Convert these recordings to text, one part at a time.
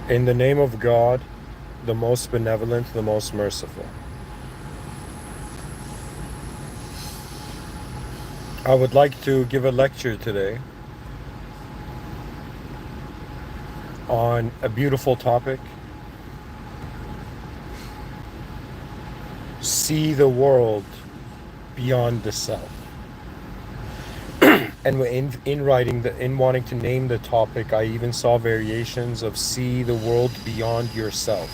In the name of God, the most benevolent, the most merciful. I would like to give a lecture today on a beautiful topic. See the world beyond the self. And in writing in wanting to name the topic, I even saw variations of see the world beyond yourself.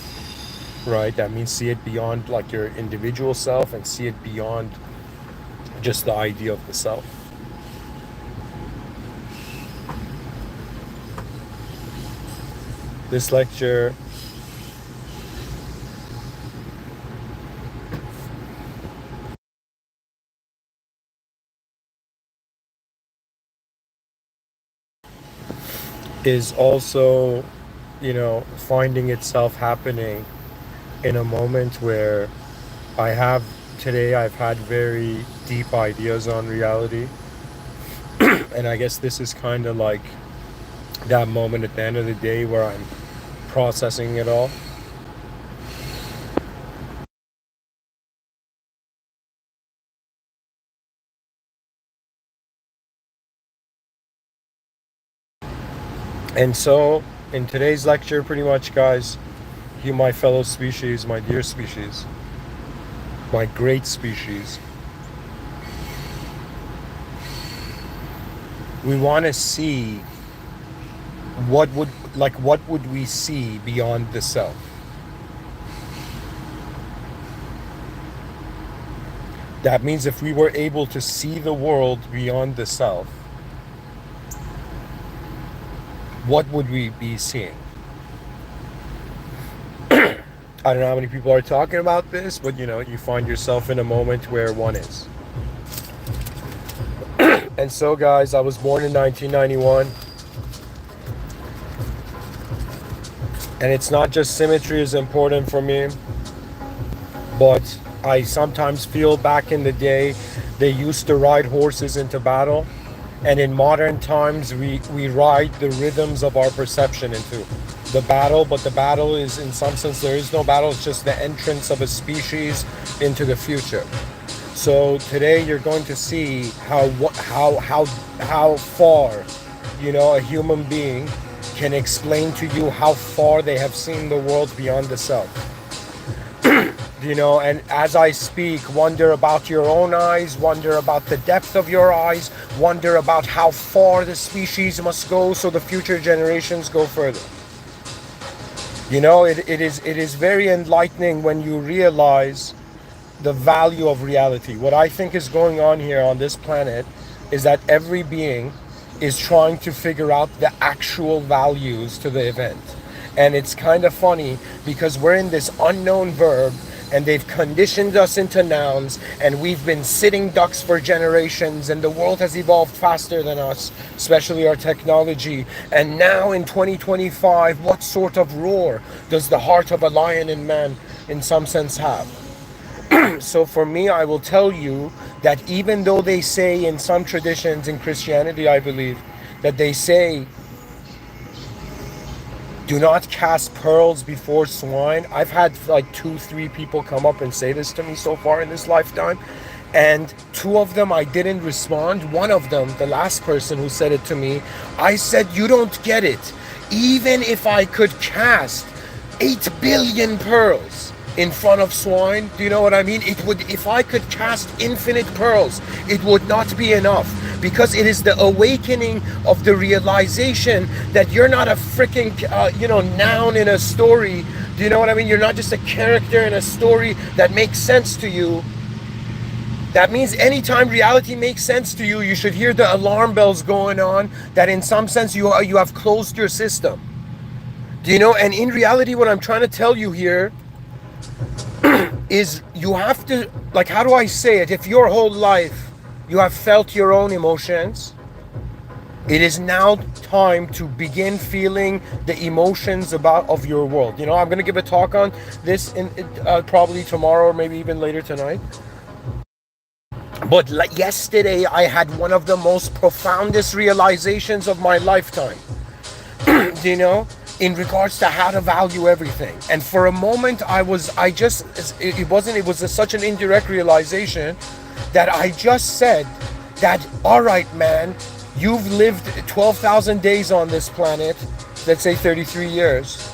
Right? That means see it beyond like your individual self and see it beyond just the idea of the self. This lecture is also, finding itself happening in a moment where I've had very deep ideas on reality. And I guess this is kind of like that moment at the end of the day where I'm processing it all. And so, in today's lecture, pretty much, guys, you, my fellow species, my dear species, my great species, we want to see what would we see beyond the self? That means if we were able to see the world beyond the self, what would we be seeing? I don't know how many people are talking about this, but you find yourself in a moment where one is. And so, guys, I was born in 1991. And it's not just symmetry is important for me, but I sometimes feel back in the day, they used to ride horses into battle. And in modern times, we ride the rhythms of our perception into the battle. But the battle is, in some sense, there is no battle. It's just the entrance of a species into the future. So today you're going to see how far, a human being can explain to you how far they have seen the world beyond the self. And as I speak, wonder about your own eyes, wonder about the depth of your eyes, wonder about how far the species must go so the future generations go further. It is very enlightening when you realize the value of reality. What I think is going on here on this planet is that every being is trying to figure out the actual values to the event. And it's kind of funny because we're in this unknown verb and they've conditioned us into nouns and we've been sitting ducks for generations and the world has evolved faster than us, especially our technology. And now in 2025, what sort of roar does the heart of a lion in man in some sense have? So for me, I will tell you that even though they say in some traditions in Christianity, I believe, that they say, do not cast pearls before swine. I've had like 2-3 people come up and say this to me so far in this lifetime. And 2 of them, I didn't respond. One of them, the last person who said it to me, I said, you don't get it. Even if I could cast 8 billion pearls in front of swine, do you know what I mean? It would, if I could cast infinite pearls, it would not be enough, because it is the awakening of the realization that you're not a freaking noun in a story. Do you know what I mean? You're not just a character in a story that makes sense to you. That means anytime reality makes sense to you, you should hear the alarm bells going on, that in some sense you have closed your system. Do you know? And in reality, what I'm trying to tell you here is you have to, like, how do I say it? If your whole life you have felt your own emotions, it is now time to begin feeling the emotions of your world. I'm going to give a talk on this in probably tomorrow or maybe even later tonight. But yesterday I had one of the most profoundest realizations of my lifetime. in regards to how to value everything. And for a moment, it was such an indirect realization that I just said that, all right, man, you've lived 12,000 days on this planet, let's say 33 years.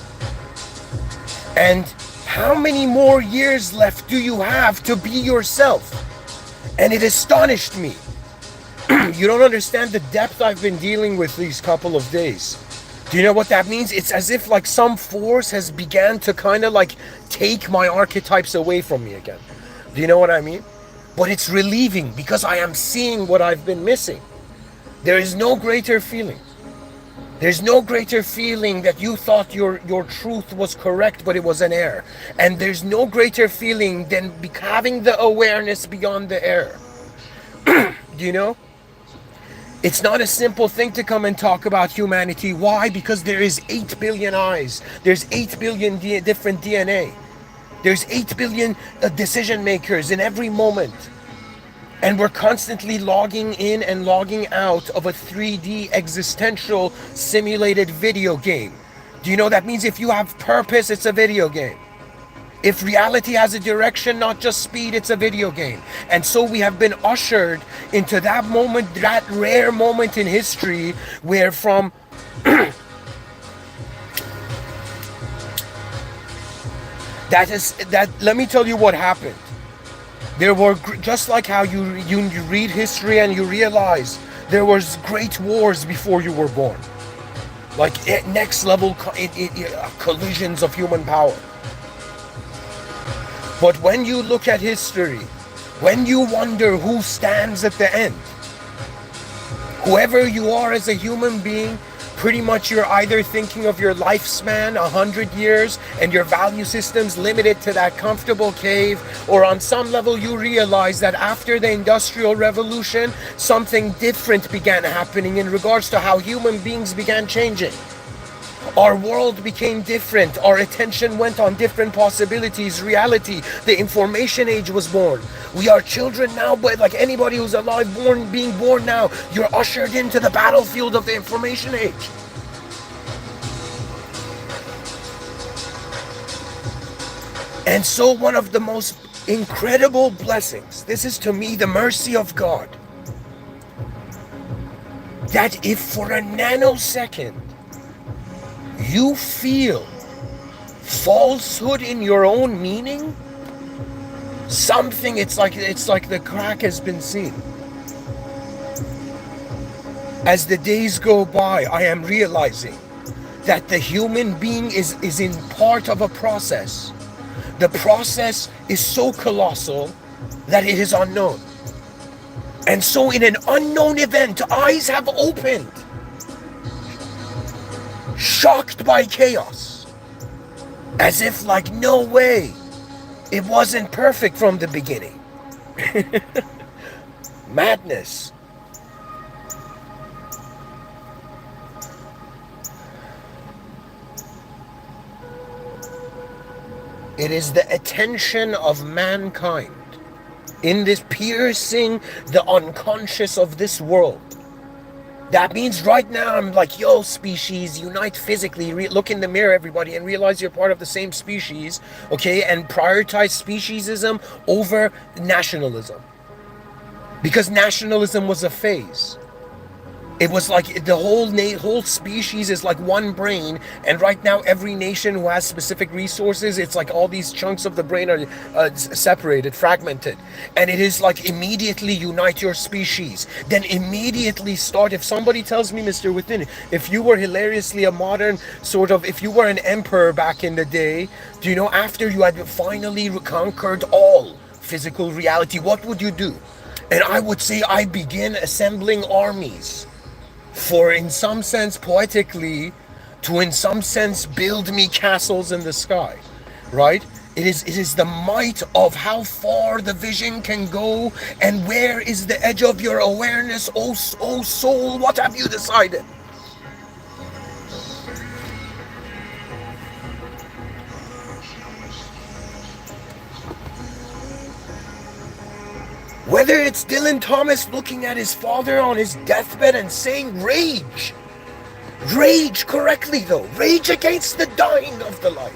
And how many more years left do you have to be yourself? And it astonished me. You don't understand the depth I've been dealing with these couple of days. Do you know what that means? It's as if like some force has began to kind of like take my archetypes away from me again. Do you know what I mean? But it's relieving because I am seeing what I've been missing. There is no greater feeling. There's no greater feeling that you thought your truth was correct, but it was an error. And there's no greater feeling than having the awareness beyond the error. Do you know? It's not a simple thing to come and talk about humanity. Why? Because there is 8 billion eyes. There's 8 billion different DNA. There's 8 billion decision makers in every moment. And we're constantly logging in and logging out of a 3D existential simulated video game. Do you know that means if you have purpose, it's a video game? If reality has a direction, not just speed, it's a video game. And so we have been ushered into that moment, that rare moment in history where from let me tell you what happened. There were, just like how you read history and you realize there was great wars before you were born. Like next level collisions of human power. But when you look at history, when you wonder who stands at the end, whoever you are as a human being, pretty much you're either thinking of your lifespan, 100 years, and your value system's limited to that comfortable cave, or on some level you realize that after the Industrial Revolution, something different began happening in regards to how human beings began changing. Our world became different. Our attention went on different possibilities, reality. The information age was born. We are children now, but like anybody who's alive, being born now, you're ushered into the battlefield of the information age. And so one of the most incredible blessings, this is to me the mercy of God, that if for a nanosecond you feel falsehood in your own meaning, something, it's like the crack has been seen. As the days go by, I am realizing that the human being is in part of a process. The process is so colossal that it is unknown. And so in an unknown event, eyes have opened, shocked by chaos, as if like, no way, it wasn't perfect from the beginning. Madness. It is the attention of mankind in this piercing the unconscious of this world. That means right now I'm like, yo, species, unite physically, look in the mirror, everybody, and realize you're part of the same species, okay? And prioritize speciesism over nationalism. Because nationalism was a phase. It was like the whole species is like one brain, and right now every nation who has specific resources, it's like all these chunks of the brain are separated, fragmented, and it is like immediately unite your species, then immediately start. If somebody tells me, Mr. Within, if you were hilariously a modern sort of, if you were an emperor back in the day, do you know, after you had finally conquered all physical reality, what would you do? And I would say I begin assembling armies. For in some sense, poetically, to in some sense build me castles in the sky, right? It is the might of how far the vision can go, and where is the edge of your awareness, oh soul, what have you decided? Whether it's Dylan Thomas looking at his father on his deathbed and saying, rage, Rage correctly though. Rage against the dying of the light.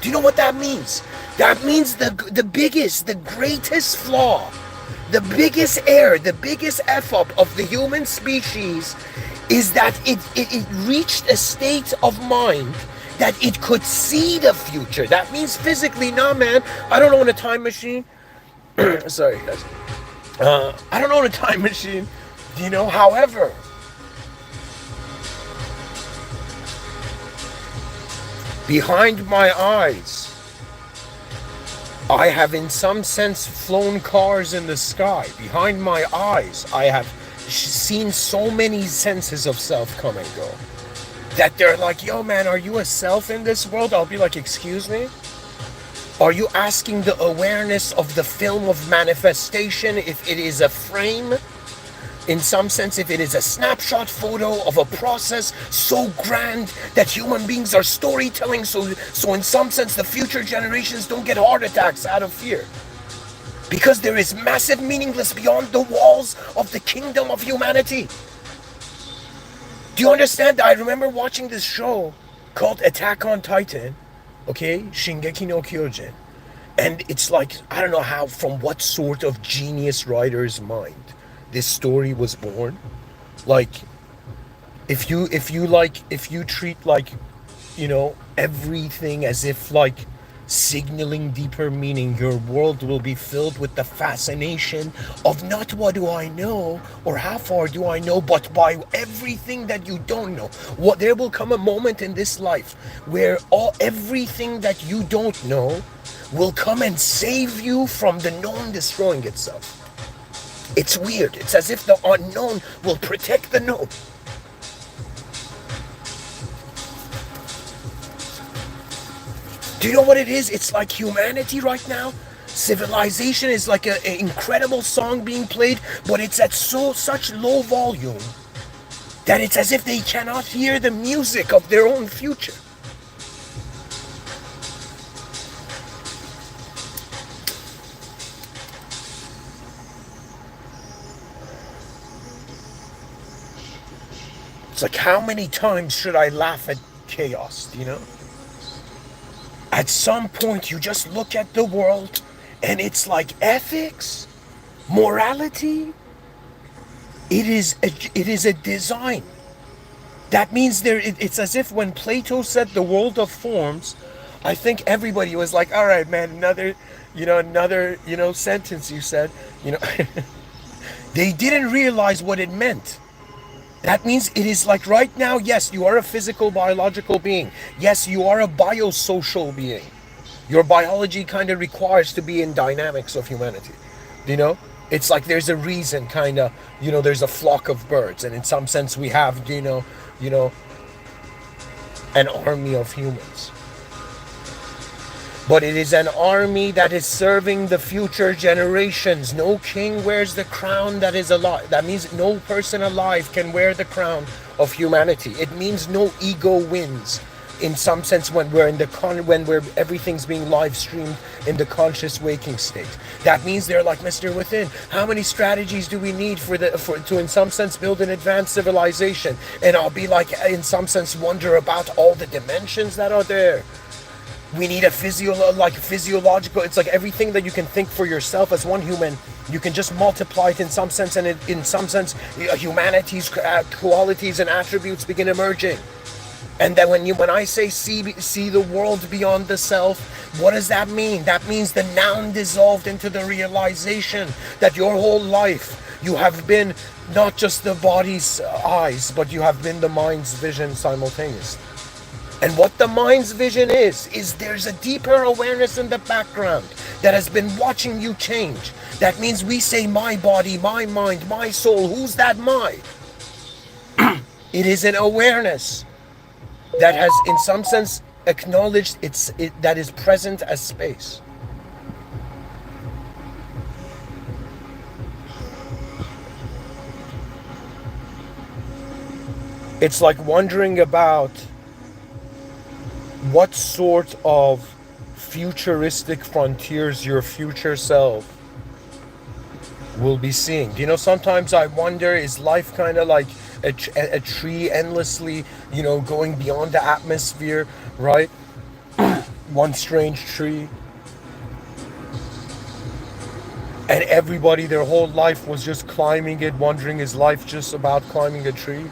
Do you know what that means? That means the biggest, the greatest flaw, the biggest error, the biggest F up of the human species is that it reached a state of mind that it could see the future. That means physically, nah man, I don't own a time machine. Sorry guys. I don't own a time machine. You know, however, behind my eyes, I have in some sense flown cars in the sky. Behind my eyes, I have seen so many senses of self come and go that they're like, yo man, are you a self in this world? I'll be like, excuse me? Are you asking the awareness of the film of manifestation if it is a frame? In some sense, if it is a snapshot photo of a process so grand that human beings are storytelling, so in some sense the future generations don't get heart attacks out of fear. Because there is massive meaningless beyond the walls of the kingdom of humanity. Do you understand? I remember watching this show called Attack on Titan, okay, Shingeki no Kyojin, and it's like, I don't know how, from what sort of genius writer's mind this story was born. Like, if you treat, like, you know, everything as if like signaling deeper meaning, your world will be filled with the fascination of not what do I know or how far do I know, but by everything that you don't know. What there will come a moment in this life where everything that you don't know will come and save you from the known destroying itself. It's weird. It's as if the unknown will protect the known. Do you know what it is? It's like humanity right now. Civilization is like an incredible song being played, but it's at such low volume that it's as if they cannot hear the music of their own future. It's like, how many times should I laugh at chaos, you know? At some point, you just look at the world and it's like ethics, morality. It is a design. That means it's as if when Plato said the world of forms, I think everybody was like, all right, man, another sentence you said, you know. They didn't realize what it meant. That means it is like right now, yes, you are a physical, biological being. Yes, you are a biosocial being. Your biology kind of requires to be in dynamics of humanity. You know? It's like there's a reason, kind of, you know, there's a flock of birds. And in some sense we have, you know, an army of humans. But it is an army that is serving the future generations. No king wears the crown that is alive. That means no person alive can wear the crown of humanity. It means no ego wins. In some sense, when we're everything's being live streamed in the conscious waking state, that means they're like, Mr. Within, how many strategies do we need to in some sense build an advanced civilization? And I'll be like, in some sense, wonder about all the dimensions that are there. We need a physiological, it's like everything that you can think for yourself as one human, you can just multiply it in some sense, and in some sense, humanity's qualities and attributes begin emerging. And then when I say see the world beyond the self, what does that mean? That means the noun dissolved into the realization that your whole life, you have been not just the body's eyes, but you have been the mind's vision simultaneously. And what the mind's vision is there's a deeper awareness in the background that has been watching you change. That means we say my body, my mind, my soul. Who's that my? It is an awareness that has in some sense acknowledged that is present as space. It's like wondering about what sort of futuristic frontiers your future self will be seeing. You know, sometimes I wonder, is life kind of like a tree endlessly, going beyond the atmosphere, right? One strange tree. And everybody, their whole life was just climbing it, wondering, is life just about climbing a tree?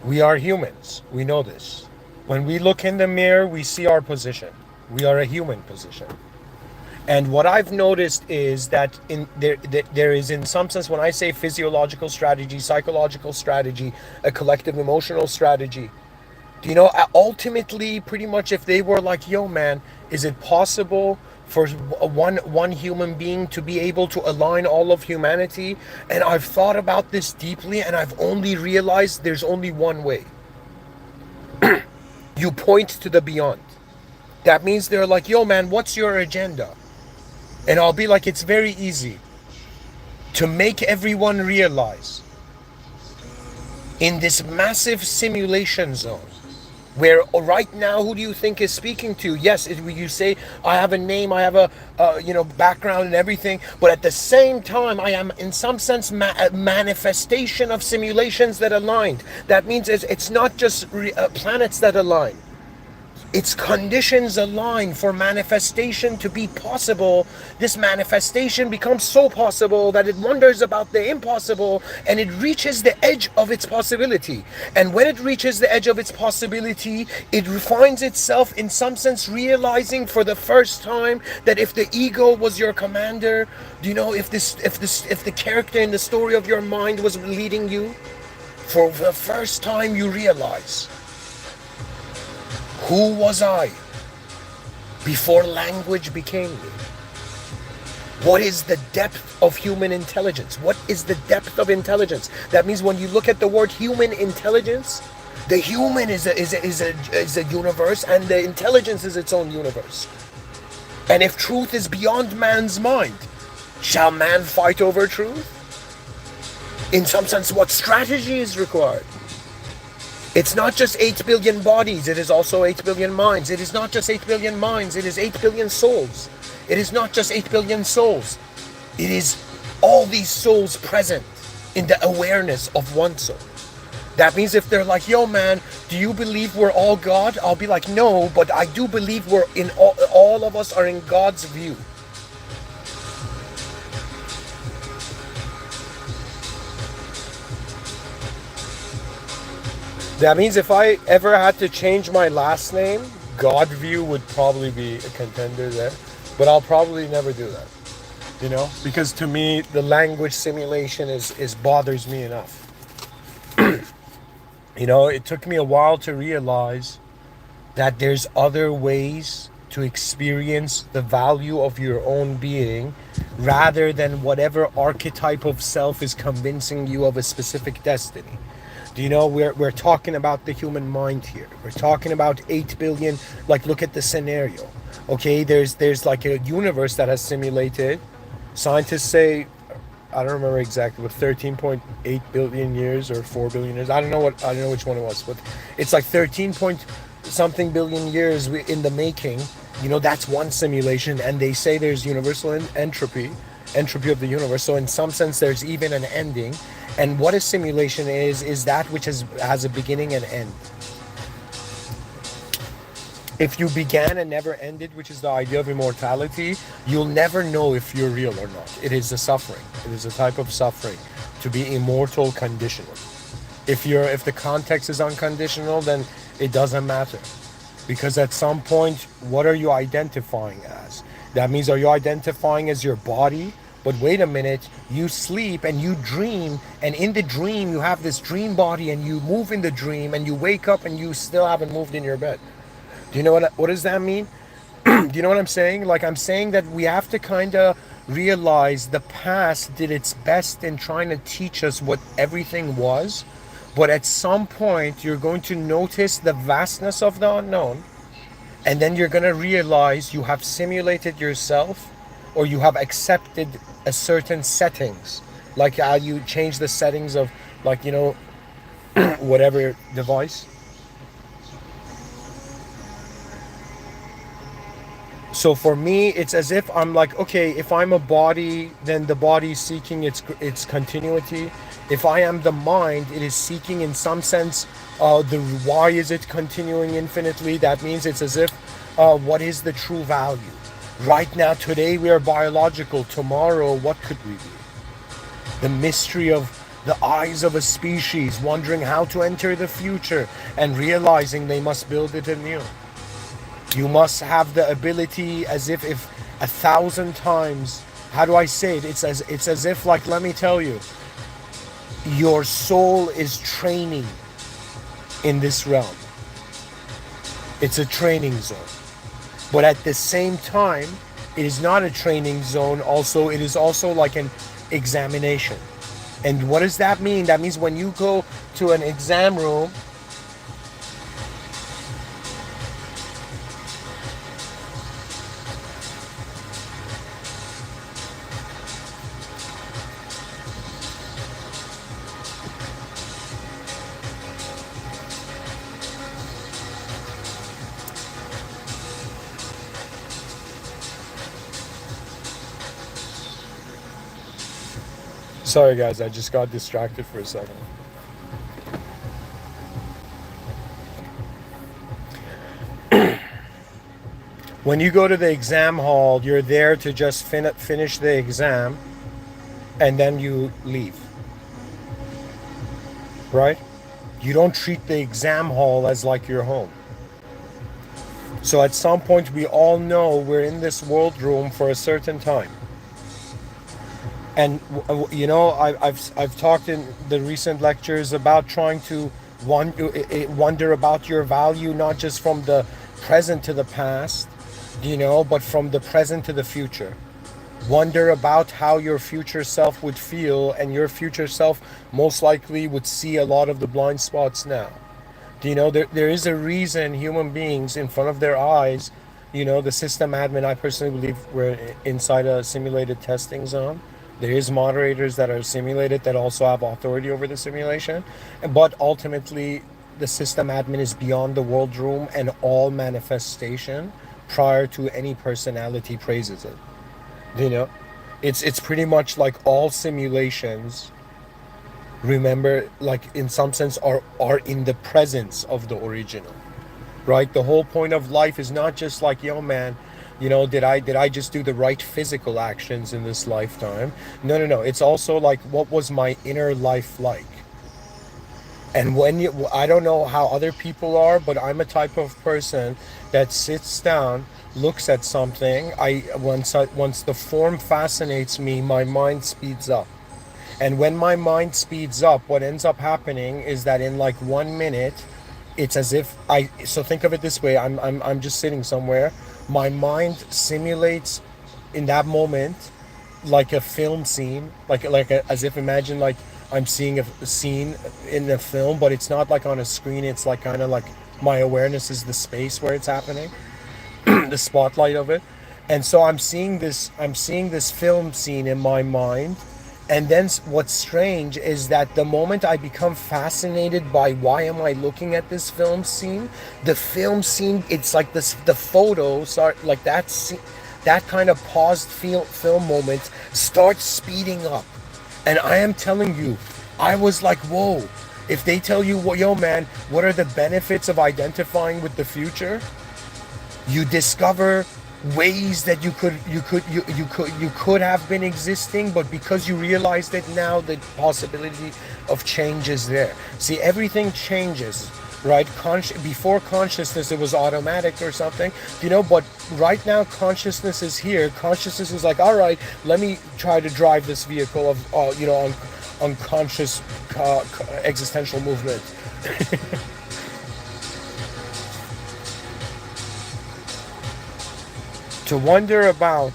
We are humans. We know this. When we look in the mirror, we see our position. We are a human position. And what I've noticed is that there is, in some sense, when I say physiological strategy, psychological strategy, a collective emotional strategy, ultimately, pretty much, if they were like, yo, man, is it possible for one human being to be able to align all of humanity? And I've thought about this deeply, and I've only realized there's only one way. You point to the beyond. That means they're like, yo, man, what's your agenda? And I'll be like, it's very easy to make everyone realize in this massive simulation zone, where right now, who do you think is speaking to? Yes, you say, I have a name, I have a background and everything, but at the same time, I am in some sense a manifestation of simulations that aligned. That means it's not just planets that align. Its conditions align for manifestation to be possible. This manifestation becomes so possible that it wonders about the impossible, and it reaches the edge of its possibility. And when it reaches the edge of its possibility, it finds itself in some sense realizing for the first time that if the ego was your commander, if the character in the story of your mind was leading you, for the first time you realize, who was I before language became me? What is the depth of human intelligence? What is the depth of intelligence? That means when you look at the word human intelligence, the human is a universe, and the intelligence is its own universe. And if truth is beyond man's mind, shall man fight over truth? In some sense, what strategy is required? It's not just 8 billion bodies, it is also 8 billion minds. It is not just 8 billion minds, it is 8 billion souls. It is not just 8 billion souls. It is all these souls present in the awareness of one soul. That means if they're like, yo, man, do you believe we're all God? I'll be like, no, but I do believe we're in all of us are in God's view. That means if I ever had to change my last name, Godview would probably be a contender there. But I'll probably never do that. Because to me, the language simulation is bothers me enough. It took me a while to realize that there's other ways to experience the value of your own being rather than whatever archetype of self is convincing you of a specific destiny. We're talking about the human mind here. We're talking about 8 billion, like look at the scenario. Okay, there's like a universe that has simulated. Scientists say, I don't remember exactly, but 13.8 billion years or 4 billion years. I don't know which one it was, but it's like 13 point something billion years in the making. That's one simulation, and they say there's universal entropy of the universe. So in some sense, there's even an ending. And what a simulation is that which has a beginning and end. If you began and never ended, which is the idea of immortality, you'll never know if you're real or not. It is a suffering. It is a type of suffering to be immortal conditional. If the context is unconditional, then it doesn't matter. Because at some point, what are you identifying as? That means, are you identifying as your body? But wait a minute, you sleep and you dream, and in the dream you have this dream body, and you move in the dream, and you wake up and you still haven't moved in your bed. Do you know what does that mean? Do you know what I'm saying? Like, I'm saying that we have to kind of realize the past did its best in trying to teach us what everything was, but at some point you're going to notice the vastness of the unknown, and then you're going to realize you have simulated yourself, or you have accepted a certain settings, like how you change the settings of, like, whatever device. So for me, it's as if I'm like, okay, if I'm a body, then the body is seeking its continuity. If I am the mind, it is seeking in some sense the why is it continuing infinitely. That means it's as if what is the true value? Right now, today we are biological. Tomorrow, what could we be? The mystery of the eyes of a species, wondering how to enter the future and realizing they must build it anew. You must have the ability, as if 1,000 times, how do I say it? It's as if, like, let me tell you, your soul is training in this realm. It's a training zone. But at the same time, it is not a training zone. Also, it is also like an examination. And what does that mean? That means when you go to an exam room, sorry guys, I just got distracted for a second. When you go to the exam hall, you're there to just finish the exam and then you leave, right? You don't treat the exam hall as like your home. So at some point, we all know we're in this world room for a certain time. And I've talked in the recent lectures about trying to wonder about your value, not just from the present to the past, but from the present to the future. Wonder about how your future self would feel, and your future self most likely would see a lot of the blind spots now. There is a reason human beings in front of their eyes, the system admin, I personally believe we're inside a simulated testing zone. There is moderators that are simulated that also have authority over the simulation. But ultimately, the system admin is beyond the world room and all manifestation prior to any personality praises it. You know, it's pretty much like all simulations, remember, like in some sense are in the presence of the original, right? The whole point of life is not just like, yo man, did I just do the right physical actions in this lifetime? No, it's also like, what was my inner life like? And I don't know how other people are, but I'm a type of person that sits down, looks at something. Once the form fascinates me, my mind speeds up. And when my mind speeds up, what ends up happening is that in like 1 minute, it's as if so think of it this way. I'm just sitting somewhere. My mind simulates in that moment like a film scene, as if, imagine like I'm seeing a scene in a film, but it's not like on a screen. It's like kind of like my awareness is the space where it's happening, the spotlight of it. And so I'm seeing this film scene in my mind. And then what's strange is that the moment I become fascinated by why am I looking at this film scene, the film scene, it's like this, the photos are like that kind of paused film moment starts speeding up. And I am telling you, I was like, whoa, if they tell you, well, yo man, what are the benefits of identifying with the future? You discover ways that you could have been existing, but because you realized it now, the possibility of change is there. See, everything changes, right? Before consciousness, it was automatic or something, but right now consciousness is here. Consciousness is like, all right, let me try to drive this vehicle of unconscious existential movement. To wonder about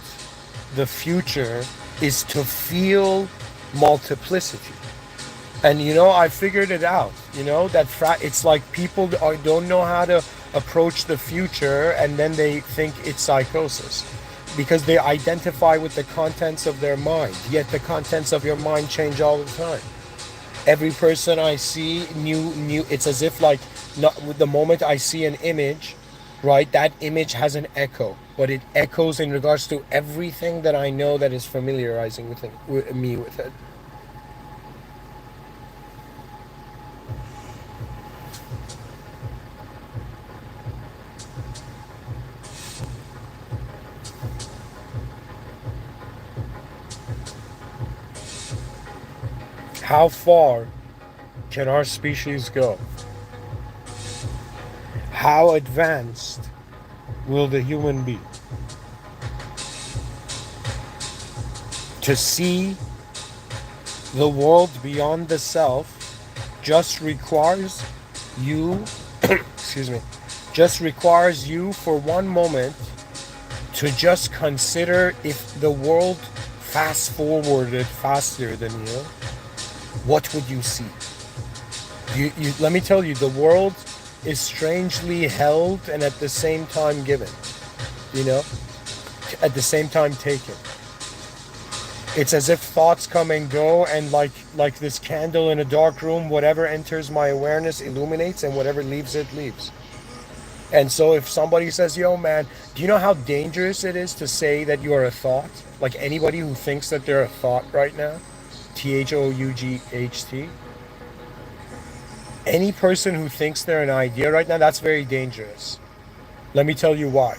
the future is to feel multiplicity. And I figured it out, that it's like people don't know how to approach the future, and then they think it's psychosis because they identify with the contents of their mind, yet the contents of your mind change all the time. Every person I see new, it's as if like, not, the moment I see an image, right, that image has an echo. but it echoes in regards to everything that I know that is familiarizing with me with it. How far can our species go? How advanced will the human be? To see the world beyond the self just requires you, excuse me, just requires you for one moment to just consider if the world fast forwarded faster than you, what would you see? Let me tell you, the world is strangely held and at the same time given, you know, at the same time taken. It's as if thoughts come and go, and like this candle in a dark room, whatever enters my awareness illuminates, and whatever leaves it leaves. And so if somebody says, yo man, do you know how dangerous it is to say that you are a thought? Like anybody who thinks that they're a thought right now, THOUGHT, any person who thinks they're an idea right now, that's very dangerous. Let me tell you why.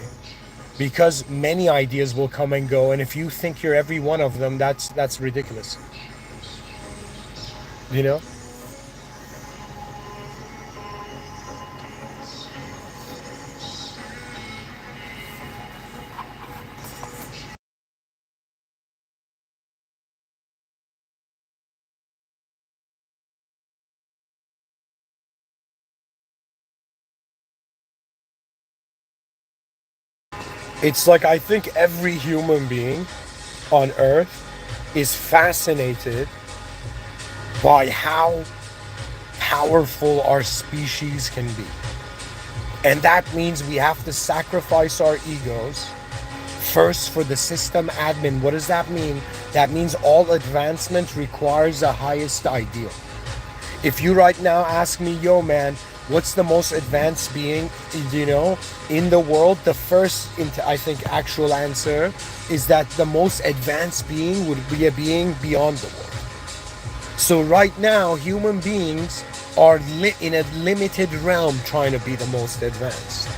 Because many ideas will come and go, and if you think you're every one of them, that's ridiculous. You know? It's like I think every human being on earth is fascinated by how powerful our species can be. And that means we have to sacrifice our egos first for the system admin. What does that mean? That means all advancement requires the highest ideal. If you right now ask me, yo man, what's the most advanced being, in the world, the first, I think, actual answer is that the most advanced being would be a being beyond the world. So right now, human beings are in a limited realm trying to be the most advanced.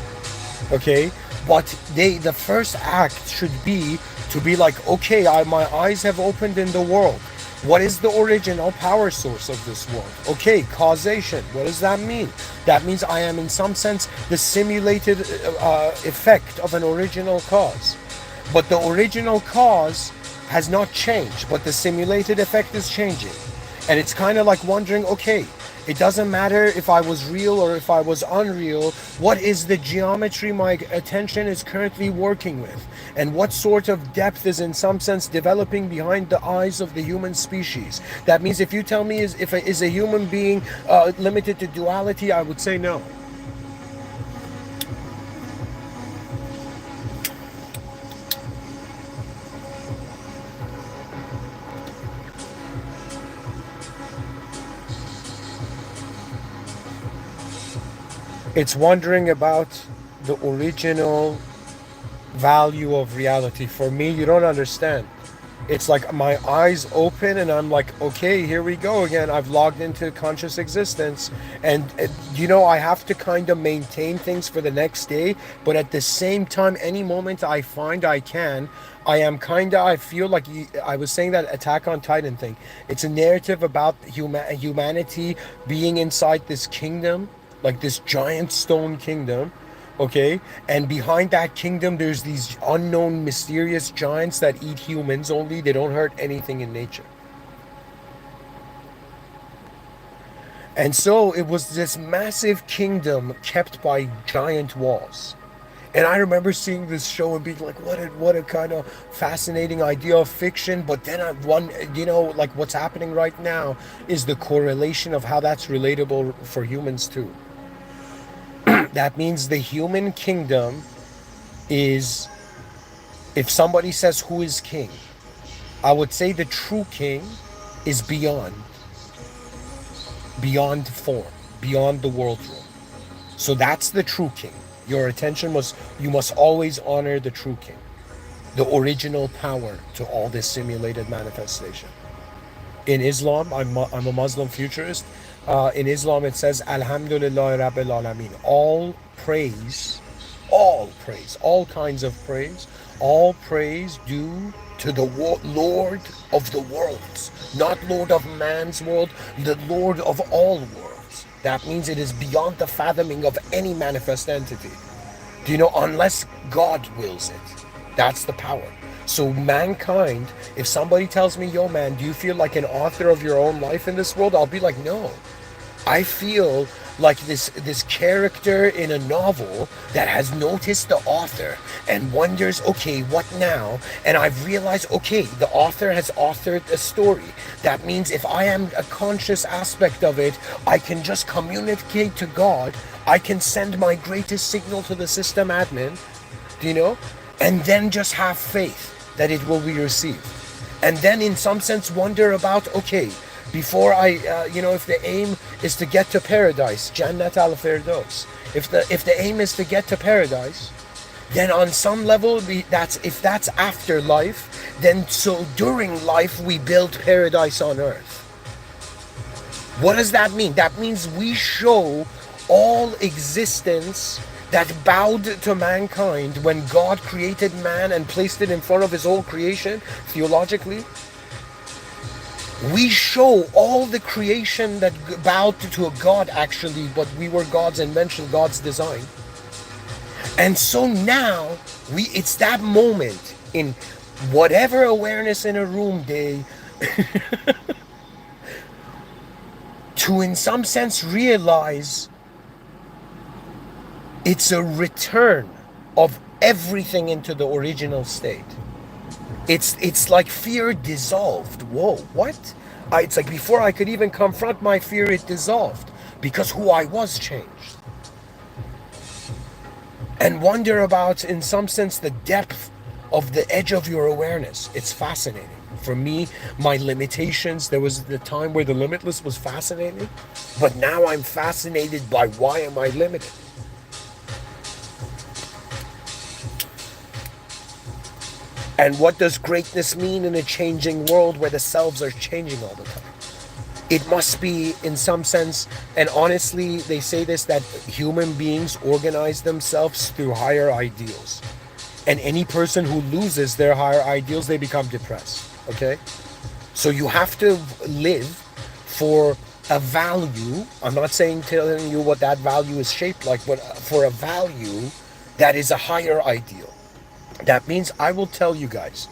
Okay? But the first act should be to be like, okay, my eyes have opened in the world. What is the original power source of this world? Okay, causation. What does that mean? That means I am, in some sense, the simulated effect of an original cause. But the original cause has not changed, but the simulated effect is changing. And it's kind of like wondering, okay, it doesn't matter if I was real or if I was unreal. What is the geometry my attention is currently working with? And what sort of depth is in some sense developing behind the eyes of the human species? That means if you tell me is a human being limited to duality, I would say no. It's wondering about the original value of reality. For me, you don't understand. It's like my eyes open and I'm like, okay, here we go again. I've logged into conscious existence. And, I have to kind of maintain things for the next day. But at the same time, any moment I find I can, I feel like I was saying that Attack on Titan thing. It's a narrative about humanity being inside this kingdom, like this giant stone kingdom. Okay, and behind that kingdom there's these unknown mysterious giants that eat humans only. They don't hurt anything in nature. And so it was this massive kingdom kept by giant walls. And I remember seeing this show and being like, what a kind of fascinating idea of fiction. But then like what's happening right now is the correlation of how that's relatable for humans too. That means the human kingdom is, if somebody says who is king, I would say the true king is beyond form, beyond the world rule. So that's the true king. Your attention you must always honor the true king, the original power to all this simulated manifestation. In Islam, I'm a Muslim futurist. In Islam, it says, Alhamdulillah Rabbil Alameen. All kinds of praise, all praise due to the Lord of the worlds, not Lord of man's world, the Lord of all worlds. That means it is beyond the fathoming of any manifest entity. Do you know, unless God wills it, that's the power. So mankind, if somebody tells me, yo man, do you feel like an author of your own life in this world? I'll be like, no. I feel like this character in a novel that has noticed the author and wonders, okay, what now? And I've realized, okay, the author has authored a story. That means if I am a conscious aspect of it, I can just communicate to God. I can send my greatest signal to the system admin, do you know? And then just have faith that it will be received. And then in some sense wonder about, okay, before I, if the aim is to get to paradise, Jannat al-Firdaus, if the aim is to get to paradise, then on some level, if that's afterlife, then so during life we build paradise on earth. What does that mean? That means we show all existence that bowed to mankind when God created man and placed it in front of his whole creation, theologically. We show all the creation that bowed to a God, actually, but we were God's invention, God's design. And so now, it's that moment in whatever awareness in a room they to in some sense realize it's a return of everything into the original state. It's like fear dissolved. Whoa, what? It's like before I could even confront my fear, it dissolved because who I was changed. And wonder about, in some sense, the depth of the edge of your awareness. It's fascinating. For me, my limitations, there was the time where the limitless was fascinating, but now I'm fascinated by why am I limited? And what does greatness mean in a changing world where the selves are changing all the time? It must be, in some sense, and honestly, they say this, that human beings organize themselves through higher ideals. And any person who loses their higher ideals, they become depressed, okay? So you have to live for a value. I'm not telling you what that value is shaped like, but for a value that is a higher ideal. That means I will tell you guys,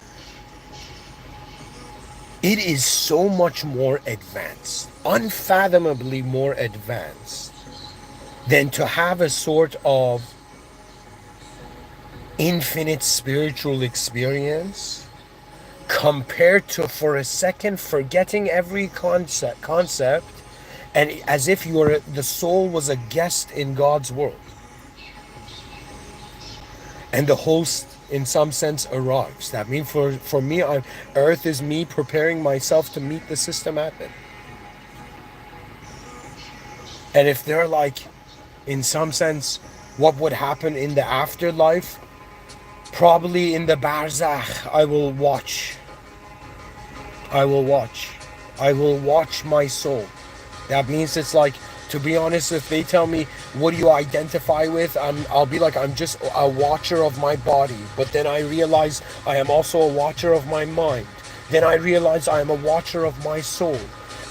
it is so much more advanced, unfathomably more advanced, than to have a sort of infinite spiritual experience compared to, for a second, forgetting every concept and as if the soul was a guest in God's world. And the host, in some sense, arrives. That means for me, Earth is me preparing myself to meet the system admin. And if they're like, in some sense, what would happen in the afterlife? Probably in the barzakh, I will watch my soul. That means it's like, to be honest, if they tell me, what do you identify with? I'll be like, I'm just a watcher of my body. But then I realize I am also a watcher of my mind. Then I realize I am a watcher of my soul.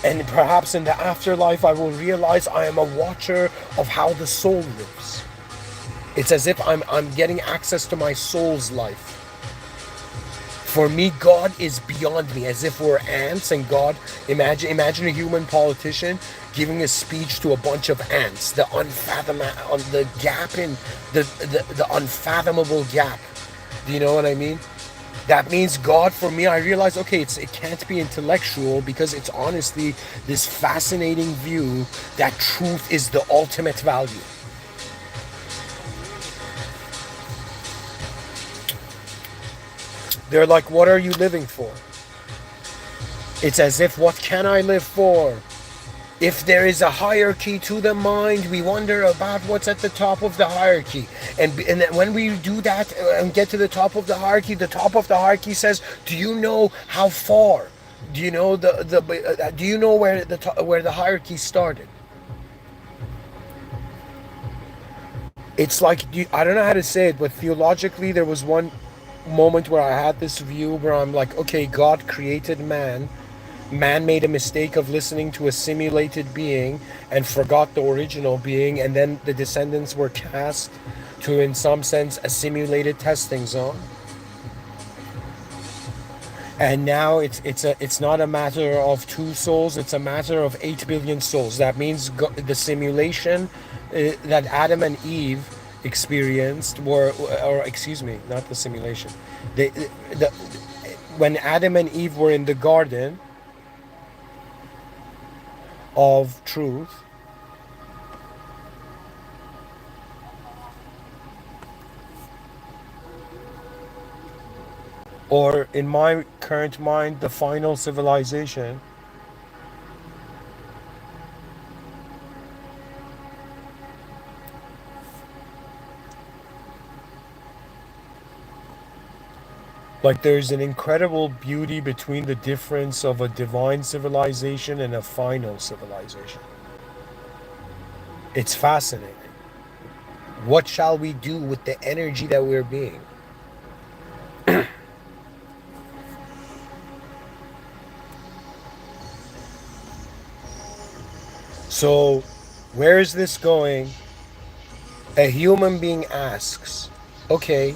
And perhaps in the afterlife, I will realize I am a watcher of how the soul lives. It's as if I'm getting access to my soul's life. For me, God is beyond me, as if we're ants and God, imagine a human politician giving a speech to a bunch of ants, the gap in the unfathomable gap. Do you know what I mean? That means God, for me, I realize, okay, it can't be intellectual, because it's honestly this fascinating view that truth is the ultimate value. They're like, what are you living for? It's as if, what can I live for? If there is a hierarchy to the mind, we wonder about what's at the top of the hierarchy. And then when we do that and get to the top of the hierarchy says, do you know how far? Do you know do you know where where the hierarchy started? It's like, I don't know how to say it, but theologically there was one moment where I had this view where I'm like, okay, God created man. Man made a mistake of listening to a simulated being and forgot the original being, and then the descendants were cast to, in some sense, a simulated testing zone. And now it's not a matter of two souls, it's a matter of 8 billion souls. That means the simulation that Adam and Eve experienced or excuse me, not the simulation. The when Adam and Eve were in the garden of truth, or in my current mind, the final civilization, like there's an incredible beauty between the difference of a divine civilization and a final civilization. It's fascinating. What shall we do with the energy that we're being? So, where is this going? A human being asks, okay,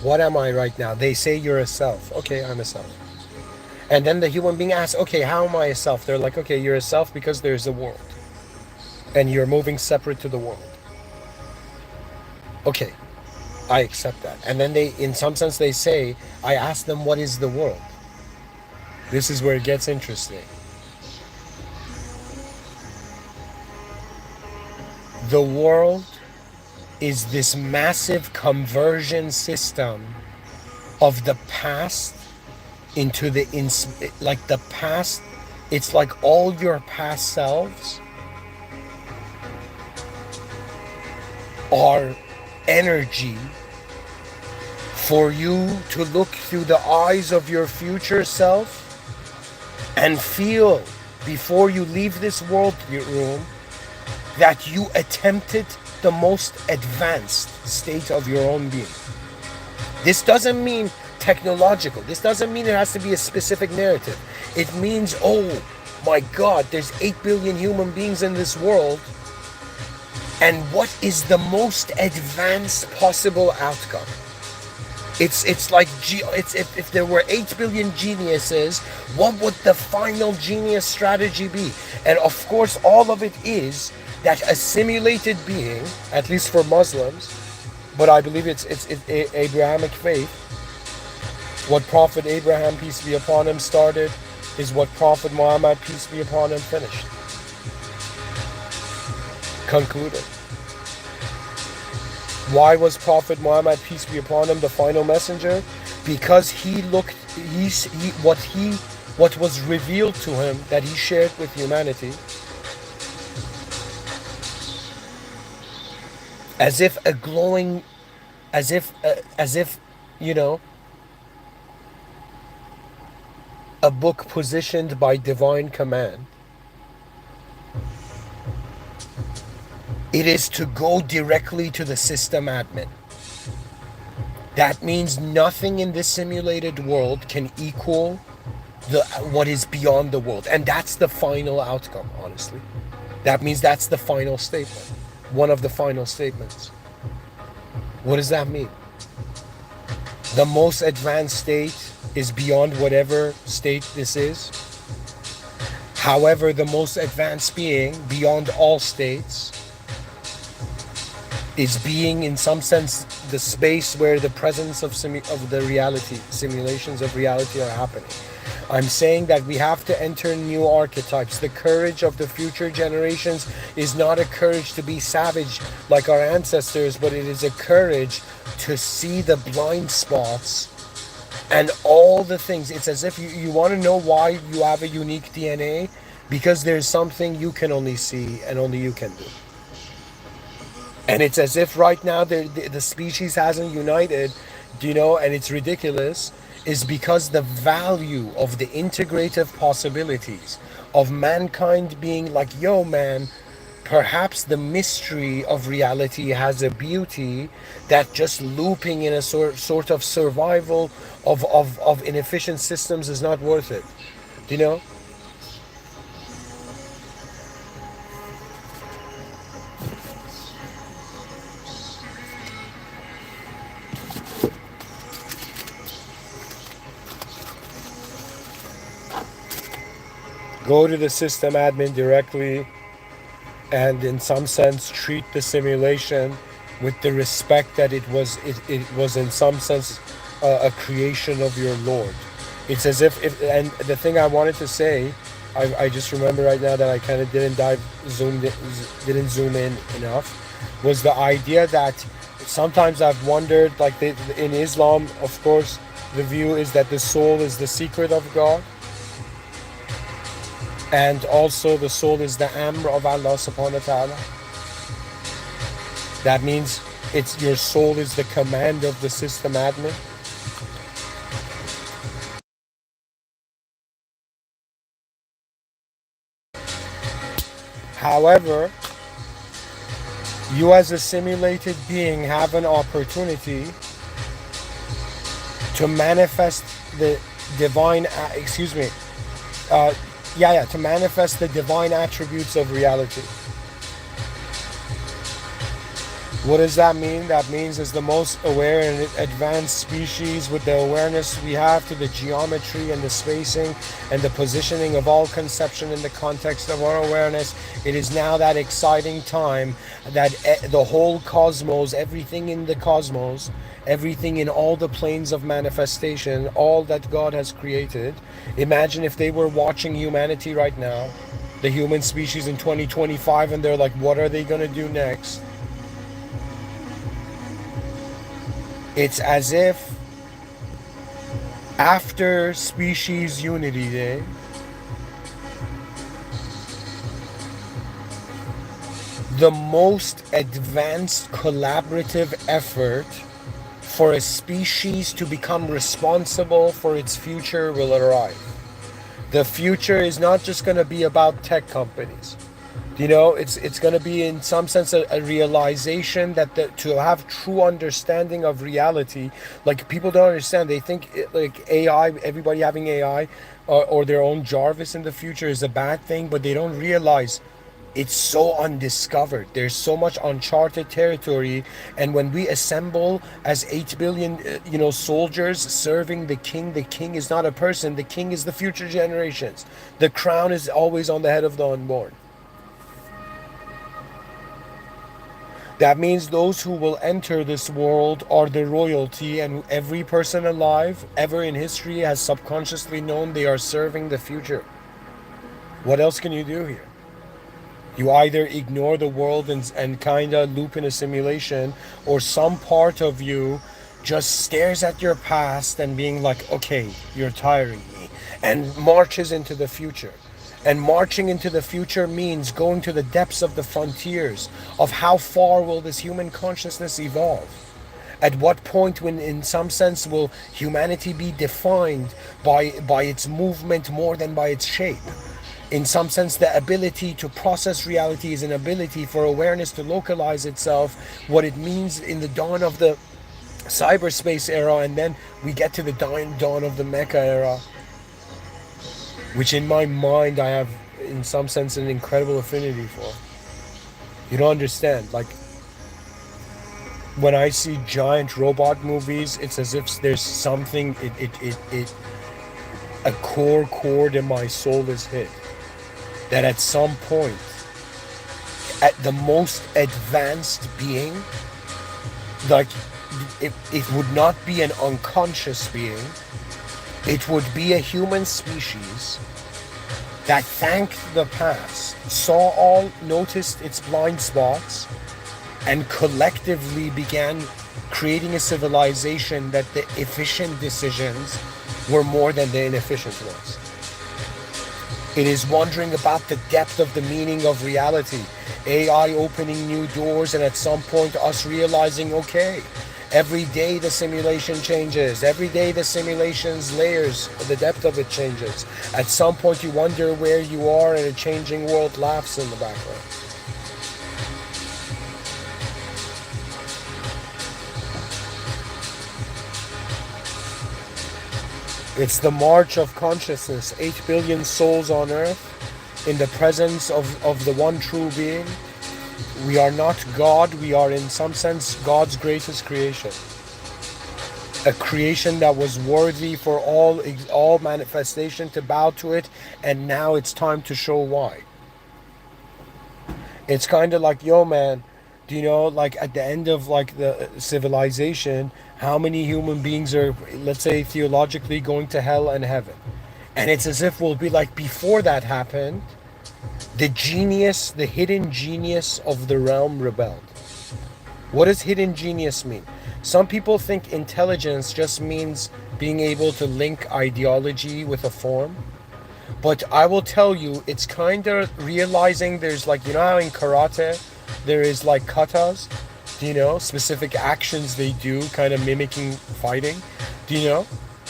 what am I right now? They say you're a self. Okay, I'm a self. And then the human being asks, okay, how am I a self? They're like, okay, you're a self because there's a world. And you're moving separate to the world. Okay, I accept that. And then they, in some sense, they say, I ask them, what is the world? This is where it gets interesting. The world is this massive conversion system of the past into like the past. It's like all your past selves are energy for you to look through the eyes of your future self and feel before you leave this world room that you attempted the most advanced state of your own being. This doesn't mean technological. This doesn't mean there has to be a specific narrative. It means, oh my God, there's 8 billion human beings in this world, and what is the most advanced possible outcome? It's like if there were 8 billion geniuses, what would the final genius strategy be? And of course, all of it is that a simulated being, at least for Muslims, but I believe it's Abrahamic faith. What Prophet Abraham, peace be upon him, started is what Prophet Muhammad, peace be upon him, finished. Concluded. Why was Prophet Muhammad, peace be upon him, the final messenger? Because what was revealed to him that he shared with humanity, as if a glowing, as if you know, a book positioned by divine command. It is to go directly to the system admin. That means nothing in this simulated world can equal what is beyond the world. And that's the final outcome, honestly. That means that's the final statement. One of the final statements. What does that mean? The most advanced state is beyond whatever state this is. However, the most advanced being beyond all states is being, in some sense, the space where the presence of the reality, simulations of reality are happening. I'm saying that we have to enter new archetypes. The courage of the future generations is not a courage to be savage like our ancestors, but it is a courage to see the blind spots and all the things. It's as if you want to know why you have a unique DNA, because there's something you can only see and only you can do. And it's as if right now the species hasn't united, and it's ridiculous, is because the value of the integrative possibilities of mankind being like, yo, man, perhaps the mystery of reality has a beauty that just looping in a sort of survival of inefficient systems is not worth it. You know? Go to the system admin directly and in some sense treat the simulation with the respect that it was in some sense a creation of your Lord. It's as if and the thing I wanted to say, I just remember right now that I kind of didn't zoom in enough, was the idea that sometimes I've wondered, like in Islam, of course, the view is that the soul is the secret of God, and also the soul is the amr of Allah subhanahu wa ta'ala. That means it's your soul is the command of the system admin. However, you as a simulated being have an opportunity to manifest the divine, to manifest the divine attributes of reality. What does that mean? That means as the most aware and advanced species, with the awareness we have to the geometry and the spacing and the positioning of all conception in the context of our awareness, it is now that exciting time that the whole cosmos, everything in the cosmos, everything in all the planes of manifestation, all that God has created. Imagine if they were watching humanity right now, the human species in 2025, and they're like, what are they going to do next? It's as if after Species Unity Day, the most advanced collaborative effort for a species to become responsible for its future will arrive. The future is not just going to be about tech companies. It's going to be in some sense a realization that to have true understanding of reality, like people don't understand. They think like AI, everybody having AI or their own Jarvis in the future is a bad thing, but they don't realize it's so undiscovered. There's so much uncharted territory, and when we assemble as 8 billion, soldiers serving the king is not a person. The king is the future generations. The crown is always on the head of the unborn. That means those who will enter this world are the royalty, and every person alive ever in history has subconsciously known they are serving the future. What else can you do here? You either ignore the world and kind of loop in a simulation, or some part of you just stares at your past and being like, okay, you're tiring me, and marches into the future. And marching into the future means going to the depths of the frontiers of how far will this human consciousness evolve. At what point, when in some sense, will humanity be defined by its movement more than by its shape? In some sense, the ability to process reality is an ability for awareness to localize itself, what it means in the dawn of the cyberspace era, and then we get to the dawn of the mecha era, which in my mind I have in some sense an incredible affinity for. You don't understand, like when I see giant robot movies, it's as if there's something, a core chord in my soul is hit, that at some point, at the most advanced being, like it would not be an unconscious being, it would be a human species that thanked the past, noticed its blind spots, and collectively began creating a civilization that the efficient decisions were more than the inefficient ones. It is wondering about the depth of the meaning of reality. AI opening new doors, and at some point us realizing, okay, every day the simulation changes. Every day the simulation's layers, the depth of it changes. At some point you wonder where you are, and a changing world laughs in the background. It's the march of consciousness, 8 billion souls on earth in the presence of the one true being. We are not God, we are in some sense God's greatest creation. A creation that was worthy for all manifestation to bow to it, and now it's time to show why. It's kind of like, yo man, do you know, like at the end of like the civilization, how many human beings are, let's say, theologically going to hell and heaven? And it's as if we'll be like, before that happened, the genius, the hidden genius of the realm rebelled. What does hidden genius mean? Some people think intelligence just means being able to link ideology with a form. But I will tell you, it's kind of realizing there's like, you know how in karate there is like katas, do you know, specific actions they do, kind of mimicking fighting, do you know,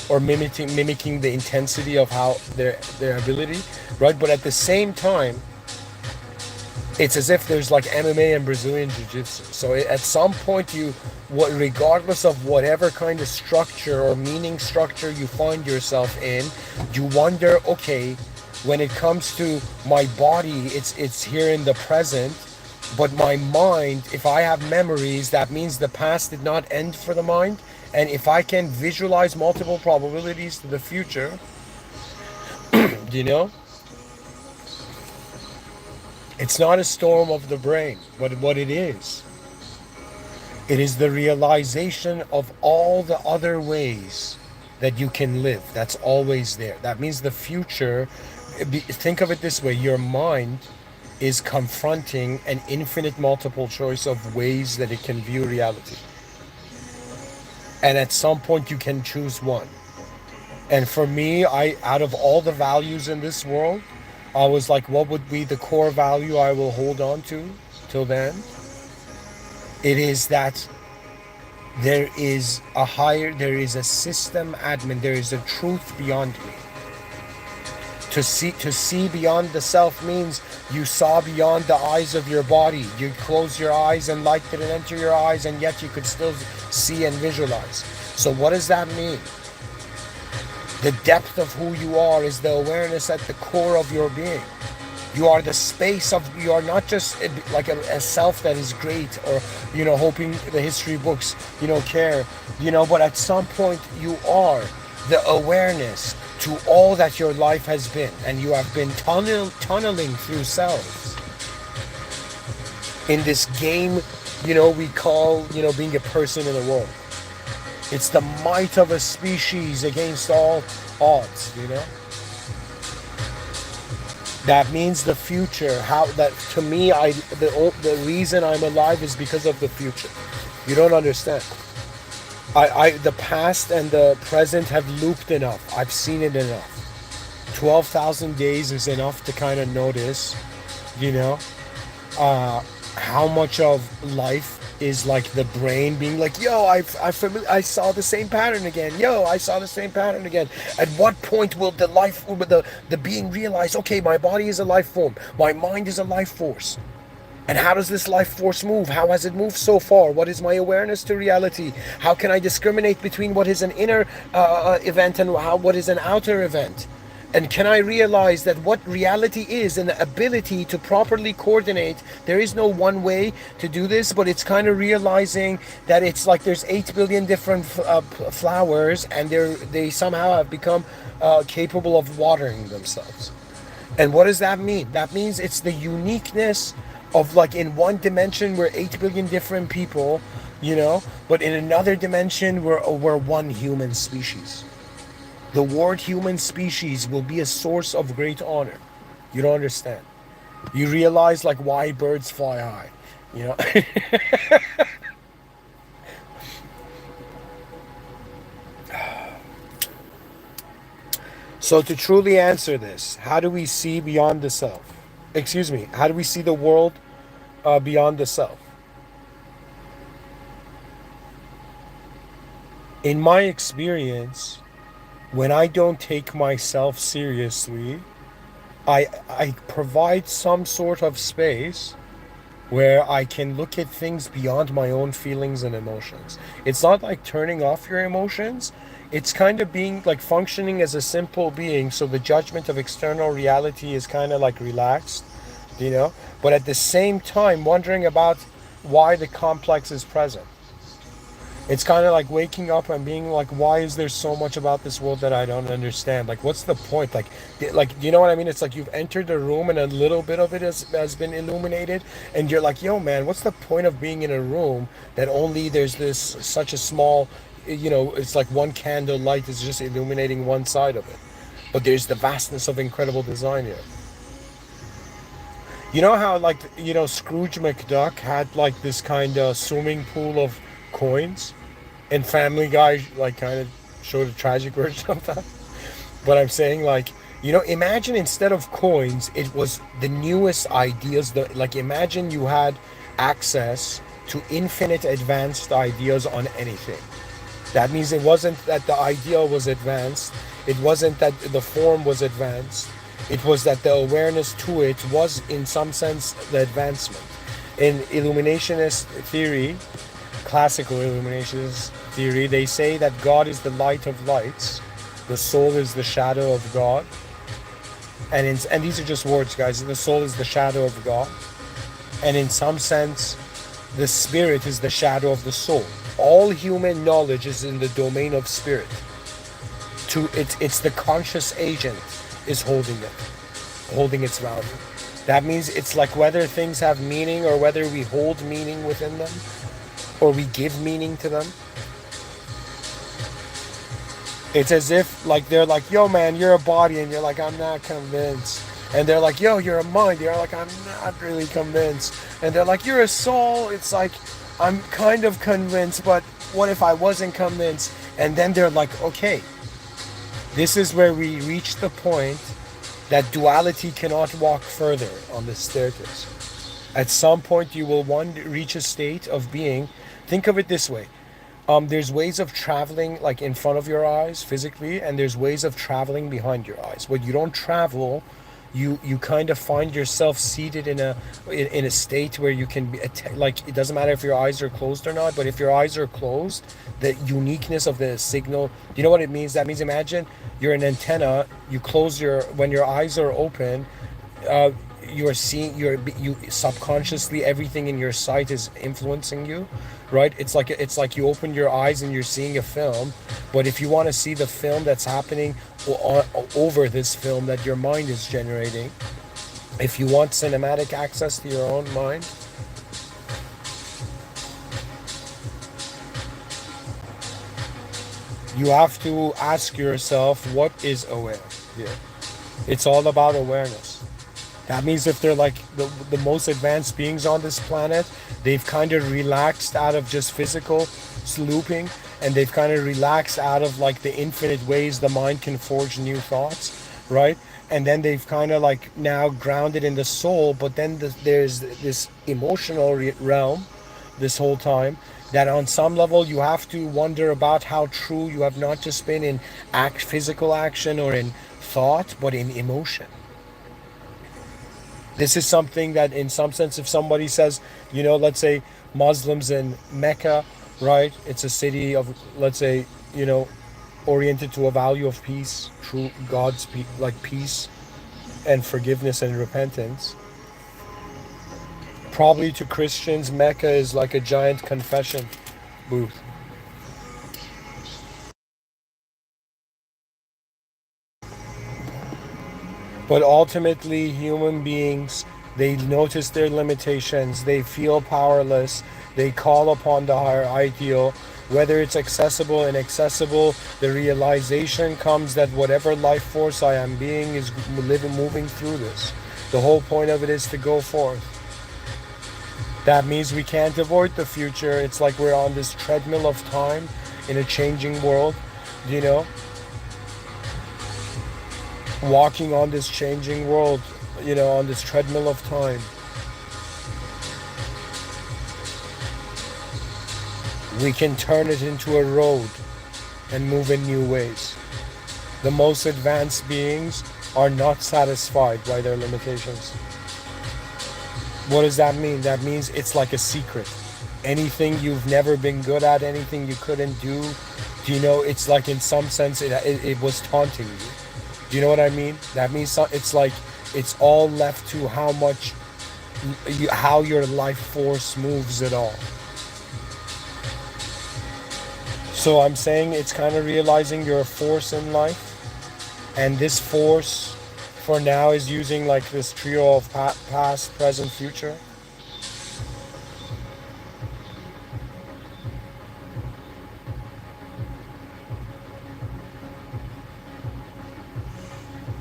or mimicking the intensity of how their ability, right? But at the same time, it's as if there's like MMA and Brazilian Jiu-Jitsu. So at some point regardless of whatever kind of structure or meaning structure you find yourself in, you wonder, okay, when it comes to my body, it's here in the present, but my mind, if I have memories, that means the past did not end for the mind. And if I can visualize multiple probabilities to the future, do you know? It's not a storm of the brain, but what it is the realization of all the other ways that you can live. That's always there. That means the future, think of it this way, your mind is confronting an infinite multiple choice of ways that it can view reality. And at some point you can choose one. And for me, out of all the values in this world, I was like, what would be the core value I will hold on to till then? It is that there is a system admin, there is a truth beyond me. To see beyond the self means you saw beyond the eyes of your body. You close your eyes and light didn't enter your eyes, and yet you could still see and visualize. So what does that mean? The depth of who you are is the awareness at the core of your being. You are the space of, you are not just like a self that is great, or, you know, hoping the history books, you know, care, you know, but at some point you are the awareness to all that your life has been, and you have been tunneling through selves in this game, you know, we call, you know, being a person in the world. It's the might of a species against all odds, you know? That means the future. How that, to me, the reason I'm alive is because of the future. You don't understand. The past and the present have looped enough. I've seen it enough. 12,000 days is enough to kind of notice, you know, how much of life is like the brain being like, yo, I saw the same pattern again. Yo, I saw the same pattern again. At what point will the being realize, okay, my body is a life form, my mind is a life force, and how does this life force move? How has it moved so far? What is my awareness to reality? How can I discriminate between what is an inner event and what is an outer event? And can I realize that what reality is, and the ability to properly coordinate, there is no one way to do this, but it's kind of realizing that it's like there's 8 billion different flowers, and they somehow have become capable of watering themselves. And what does that mean? That means it's the uniqueness of, like, in one dimension we're 8 billion different people, you know, but in another dimension we're one human species. The word human species will be a source of great honor. You don't understand. You realize, like, why birds fly high, you know? So to truly answer this, how do we see beyond the self? Excuse me, how do we see the world beyond the self? In my experience, when I don't take myself seriously, I provide some sort of space where I can look at things beyond my own feelings and emotions. It's not like turning off your emotions. It's kind of being like functioning as a simple being. So the judgment of external reality is kind of like relaxed, you know? But at the same time, wondering about why the complex is present. It's kind of like waking up and being like, why is there so much about this world that I don't understand? Like, what's the point? Like, you know what I mean? It's like you've entered a room and a little bit of it has been illuminated, and you're like, yo, man, what's the point of being in a room that only there's this such a small, it's like one candle light is just illuminating one side of it, but there's the vastness of incredible design here. You know how like Scrooge McDuck had like this kind of swimming pool of coins, and Family Guy like kind of showed a tragic version of that. But I'm saying like imagine instead of coins, it was the newest ideas. Like imagine you had access to infinite advanced ideas on anything. That means it wasn't that the idea was advanced. It wasn't that the form was advanced. It was that the awareness to it was, in some sense, the advancement. In illuminationist theory, classical illuminationist theory, they say that God is the light of lights, the soul is the shadow of God, and these are just words, guys. The soul is the shadow of God, and in some sense, the spirit is the shadow of the soul. All human knowledge is in the domain of spirit. It's the conscious agent is holding its value. That means it's like whether things have meaning or whether we hold meaning within them or we give meaning to them. It's as if like they're like, yo man, you're a body, and you're like, I'm not convinced. And they're like, yo, you're a mind. You're like, I'm not really convinced. And they're like, you're a soul. It's like, I'm kind of convinced, but what if I wasn't convinced? And then they're like, okay, this is where we reach the point that duality cannot walk further on the staircase. At some point, you will reach a state of being. Think of it this way. There's ways of traveling like in front of your eyes physically, and there's ways of traveling behind your eyes. When you don't travel, you kind of find yourself seated in a state where you can be like, it doesn't matter if your eyes are closed or not, but if your eyes are closed, the uniqueness of the signal, you know what it means? That means imagine you're an antenna, you close when your eyes are open, you're seeing, you subconsciously, everything in your sight is influencing you, right? It's like you open your eyes and you're seeing a film, but if you want to see the film that's happening over this film that your mind is generating, if you want cinematic access to your own mind, you have to ask yourself, what is aware here? It's all about awareness. That means if they're like the most advanced beings on this planet, they've kind of relaxed out of just physical looping, and they've kind of relaxed out of like the infinite ways the mind can forge new thoughts, right? And then they've kind of like now grounded in the soul, but then there's this emotional realm this whole time that on some level you have to wonder about how true you have not just been in physical action or in thought, but in emotion. This is something that in some sense, if somebody says, let's say Muslims in Mecca, right? It's a city of, let's say, oriented to a value of peace, true God's like peace and forgiveness and repentance. Probably to Christians, Mecca is like a giant confession booth. But ultimately, human beings, they notice their limitations, they feel powerless, they call upon the higher ideal. Whether it's accessible or inaccessible, the realization comes that whatever life force I am being is moving through this. The whole point of it is to go forth. That means we can't avoid the future. It's like we're on this treadmill of time in a changing world, walking on this changing world, on this treadmill of time, we can turn it into a road and move in new ways. The most advanced beings are not satisfied by their limitations. What does that mean? That means it's like a secret. Anything you've never been good at, anything you couldn't do, it's like in some sense it was taunting you. Do you know what I mean? That means it's like it's all left to how your life force moves it all. So I'm saying it's kind of realizing you're a force in life, and this force for now is using like this trio of past, present, future.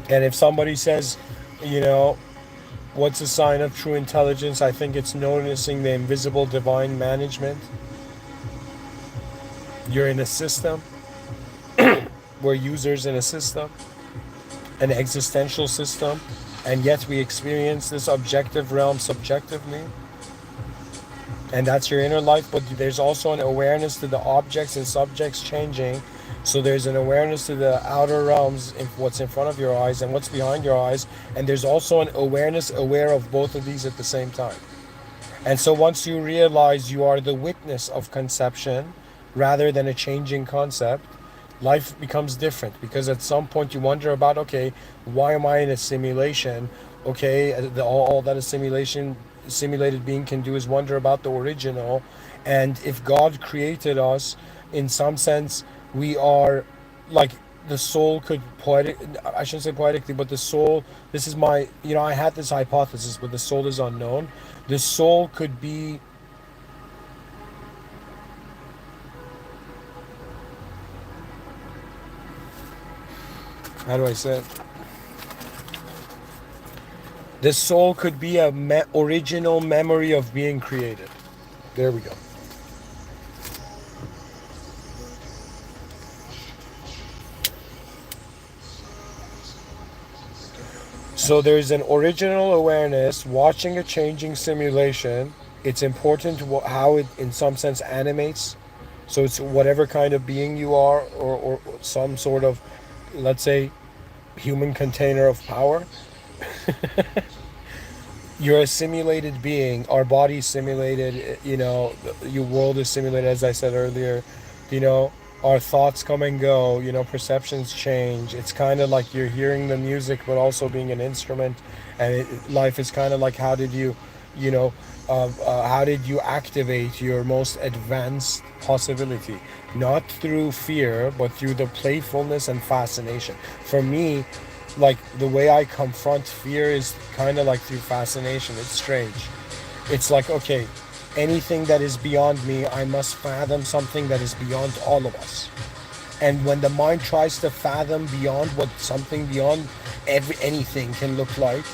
And if somebody says, what's a sign of true intelligence? I think it's noticing the invisible divine management. You're in a system. We're users in a system, an existential system, and yet we experience this objective realm subjectively. And that's your inner life, but there's also an awareness to the objects and subjects changing. So there's an awareness to the outer realms, what's in front of your eyes and what's behind your eyes. And there's also an awareness aware of both of these at the same time. And so once you realize you are the witness of conception rather than a changing concept, life becomes different, because at some point you wonder about, okay, why am I in a simulation? Okay, all that a simulated being can do is wonder about the original. And if God created us, in some sense, we are like the soul could I shouldn't say poetically, but the soul, this is my, I had this hypothesis, but the soul is unknown. The soul could be how do I say it? The soul could be a original memory of being created. There we go. So there's an original awareness watching a changing simulation. It's important how it in some sense animates. So it's whatever kind of being you are, or some sort of, let's say, human container of power. You're a simulated being. Our body's simulated, your world is simulated, as I said earlier. Our thoughts come and go, perceptions change. It's kind of like you're hearing the music, but also being an instrument. And life is kind of like, how did you activate your most advanced possibility? Not through fear, but through the playfulness and fascination. For me, like the way I confront fear is kind of like through fascination. It's strange. It's like, okay, anything that is beyond me, I must fathom something that is beyond all of us. And when the mind tries to fathom beyond what something beyond anything can look like,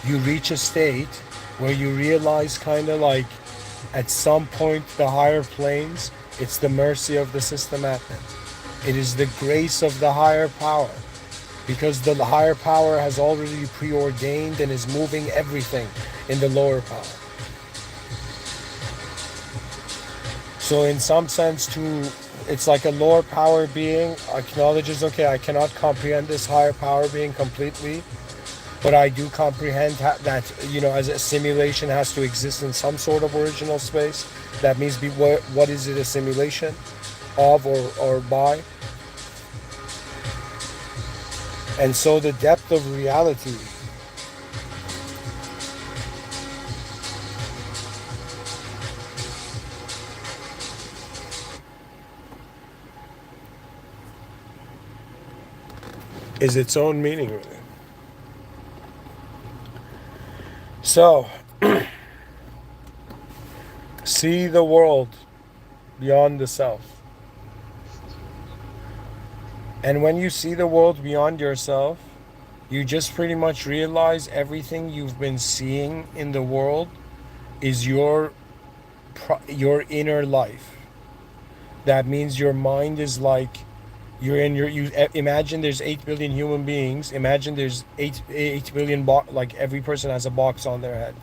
you reach a state where you realize kind of like at some point the higher planes, it's the mercy of the system admin. It is the grace of the higher power, because the higher power has already preordained and is moving everything in the lower power. So in some sense, it's like a lower power being acknowledges, okay, I cannot comprehend this higher power being completely, but I do comprehend that, as a simulation has to exist in some sort of original space. That means what is it a simulation of or by? And so the depth of reality is its own meaning, really. So, see the world beyond the self. And when you see the world beyond yourself, you just pretty much realize everything you've been seeing in the world is your inner life. That means your mind is like You're in your you imagine there's 8 billion human beings. Imagine there's 8 billion like every person has a box on their head.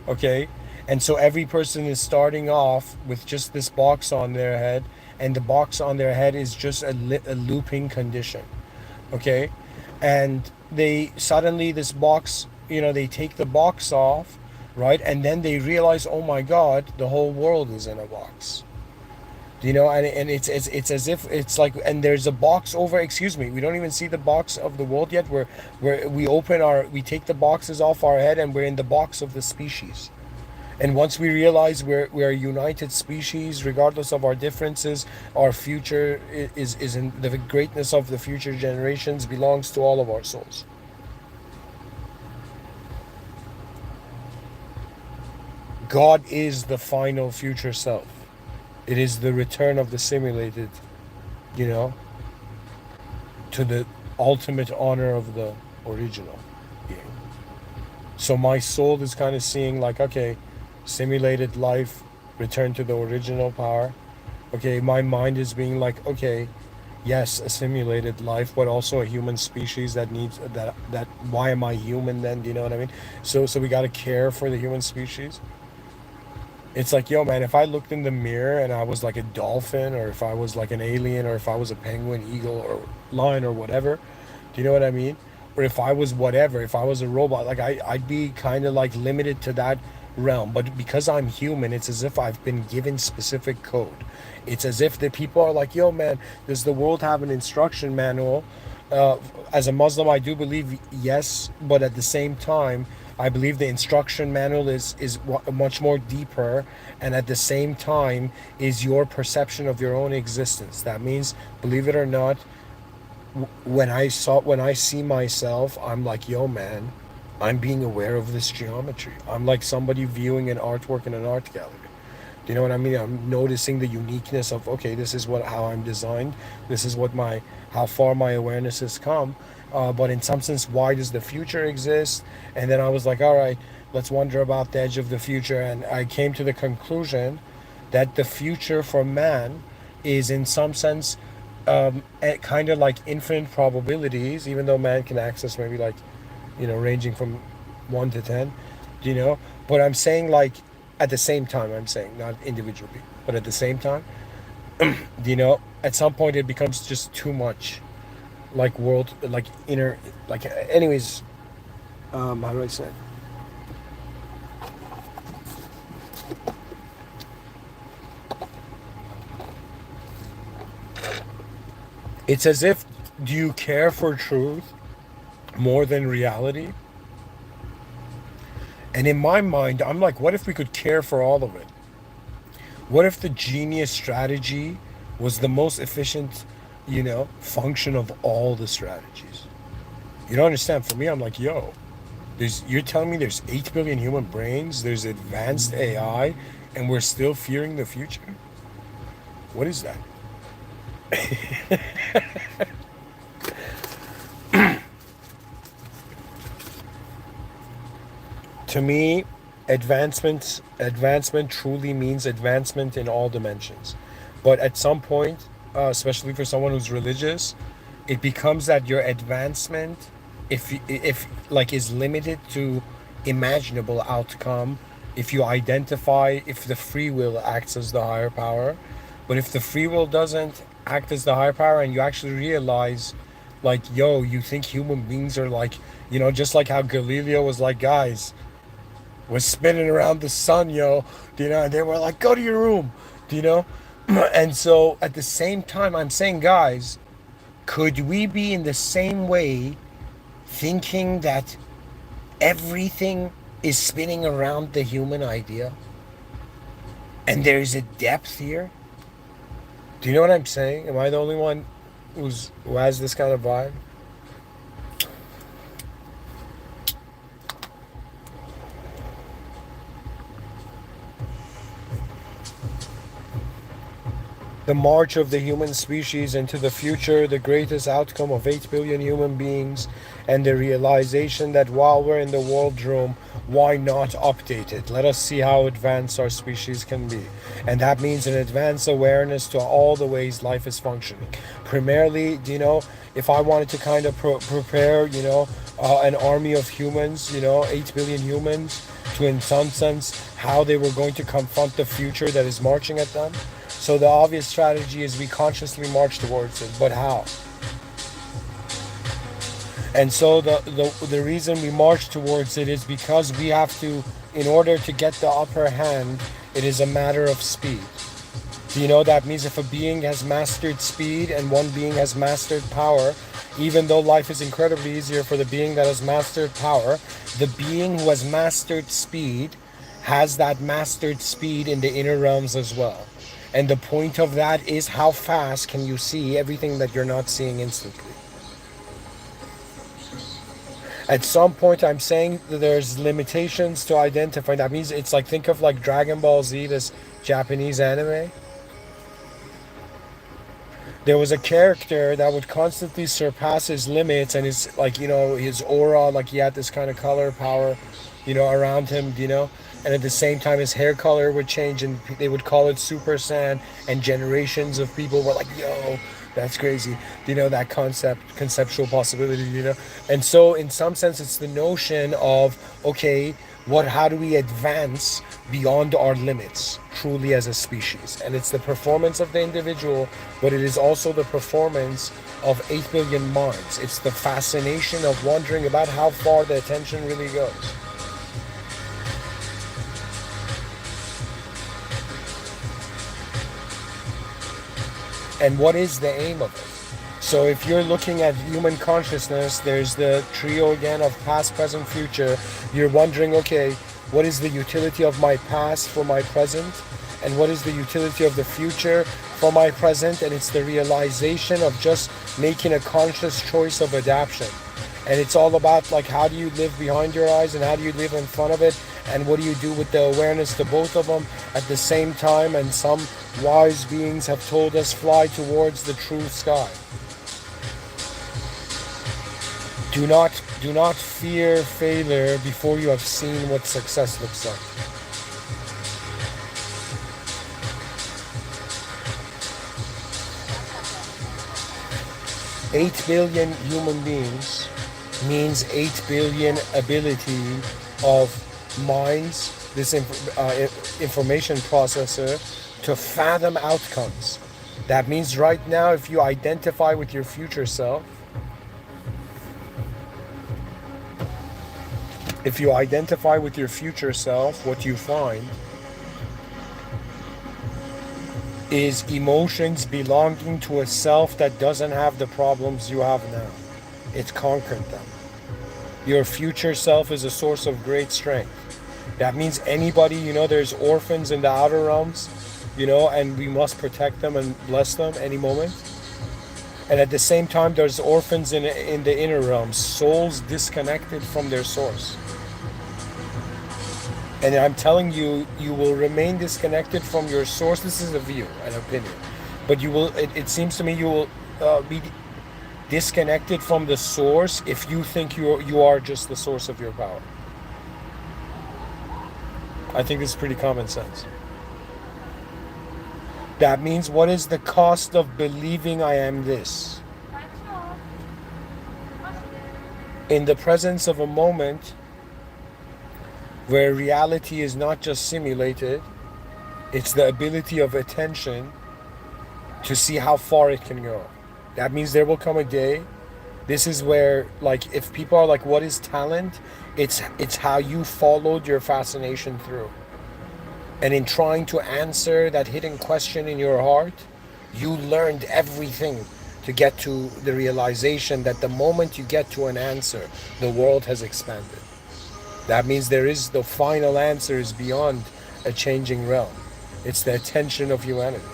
Okay? And so every person is starting off with just this box on their head, and the box on their head is just a looping condition. Okay? And they suddenly this box, they take the box off, right? And then they realize, oh my God, the whole world is in a box. And it's as if it's like, and there's a box over, excuse me, we don't even see the box of the world yet, where we take the boxes off our head, and we're in the box of the species. And once we realize we're a united species, regardless of our differences, our future is in the greatness of the future generations belongs to all of our souls. God is the final future self. It is the return of the simulated, you know, to the ultimate honor of the original being. So my soul is kind of seeing like, okay, simulated life, return to the original power. Okay, my mind is being like, okay, yes, a simulated life, but also a human species that needs that why am I human then? Do you know what I mean? So we gotta care for the human species. It's like, yo, man, if I looked in the mirror and I was like a dolphin, or if I was like an alien, or if I was a penguin, eagle, or lion, or whatever, do you know what I mean? Or if I was whatever, if I was a robot, like I'd be kind of like limited to that realm. But because I'm human, it's as if I've been given specific code. It's as if the people are like, yo, man, does the world have an instruction manual? Uh, as a Muslim, I do believe yes, but at the same time, I believe the instruction manual is much more deeper, and at the same time is your perception of your own existence. That means, believe it or not, when I see myself, I'm like, yo, man, I'm being aware of this geometry. I'm like somebody viewing an artwork in an art gallery. Do you know what I mean? I'm noticing the uniqueness of, okay, this is how I'm designed. This is how far my awareness has come. But in some sense, why does the future exist? And then I was like, all right, let's wonder about the edge of the future. And I came to the conclusion that the future for man is in some sense kind of like infinite probabilities, even though man can access maybe like, ranging from 1 to 10, you know? But I'm saying like, at the same time, I'm saying, not individually, but at the same time, at some point it becomes just too much, like world, like inner, like, anyways, how do I say it? It's as if, do you care for truth more than reality? And in my mind, I'm like, what if we could care for all of it? What if the genius strategy was the most efficient, function of all the strategies? You don't understand. For me, I'm like, yo, you're telling me there's 8 billion human brains, there's advanced AI, and we're still fearing the future? What is that? To me, advancement truly means advancement in all dimensions. But at some point, especially for someone who's religious, it becomes that your advancement, if like is limited to imaginable outcome, if you identify, if the free will acts as the higher power. But if the free will doesn't act as the higher power, and you actually realize, like, yo, you think human beings are like, just like how Galileo was like, guys, was spinning around the sun, yo. And they were like, go to your room, do you know? And so at the same time, I'm saying, guys, could we be in the same way thinking that everything is spinning around the human idea? And there is a depth here? Do you know what I'm saying? Am I the only one who has this kind of vibe? The march of the human species into the future, the greatest outcome of 8 billion human beings, and the realization that while we're in the world room, why not update it? Let us see how advanced our species can be. And that means an advanced awareness to all the ways life is functioning. Primarily, if I wanted to kind of prepare, an army of humans, 8 billion humans, to in some sense how they were going to confront the future that is marching at them. So the obvious strategy is we consciously march towards it, but how? And so the reason we march towards it is because we have to, in order to get the upper hand, it is a matter of speed. Do you know that means if a being has mastered speed and one being has mastered power, even though life is incredibly easier for the being that has mastered power, the being who has mastered speed has that mastered speed in the inner realms as well. And the point of that is how fast can you see everything that you're not seeing instantly. At some point, I'm saying that there's limitations to identify. That means it's like, think of like Dragon Ball Z, this Japanese anime. There was a character that would constantly surpass his limits, and his, like, his aura, like he had this kind of color power, around him, and at the same time his hair color would change, and they would call it Super Saiyan, and generations of people were like, yo, that's crazy, that conceptual possibility, and so in some sense it's the notion of, okay, how do we advance beyond our limits truly as a species? And it's the performance of the individual, but it is also the performance of 8 billion minds. It's the fascination of wondering about how far the attention really goes. And what is the aim of it? So if you're looking at human consciousness, there's the trio again of past, present, future. You're wondering, okay, what is the utility of my past for my present? And what is the utility of the future for my present? And it's the realization of just making a conscious choice of adaptation. And it's all about, like, how do you live behind your eyes and how do you live in front of it? And what do you do with the awareness to both of them at the same time? And some wise beings have told us, fly towards the true sky. Do not fear failure before you have seen what success looks like. $8 billion human beings means 8 billion ability of minds, this information processor, to fathom outcomes. That means right now, if you identify with your future self, what you find is emotions belonging to a self that doesn't have the problems you have now. It's conquered them. Your future self is a source of great strength. That means anybody, there's orphans in the outer realms, and we must protect them and bless them any moment. And at the same time, there's orphans in the inner realms, souls disconnected from their source. And I'm telling you, you will remain disconnected from your source. This is a view, an opinion. But you will, it seems to me, you will be disconnected from the source if you think you are just the source of your power. I think this is pretty common sense. That means, what is the cost of believing I am this? In the presence of a moment where reality is not just simulated, it's the ability of attention to see how far it can go. That means there will come a day, this is where, like, if people are like, what is talent? It's how you followed your fascination through. And in trying to answer that hidden question in your heart, you learned everything to get to the realization that the moment you get to an answer, the world has expanded. That means the final answer is beyond a changing realm. It's the attention of humanity.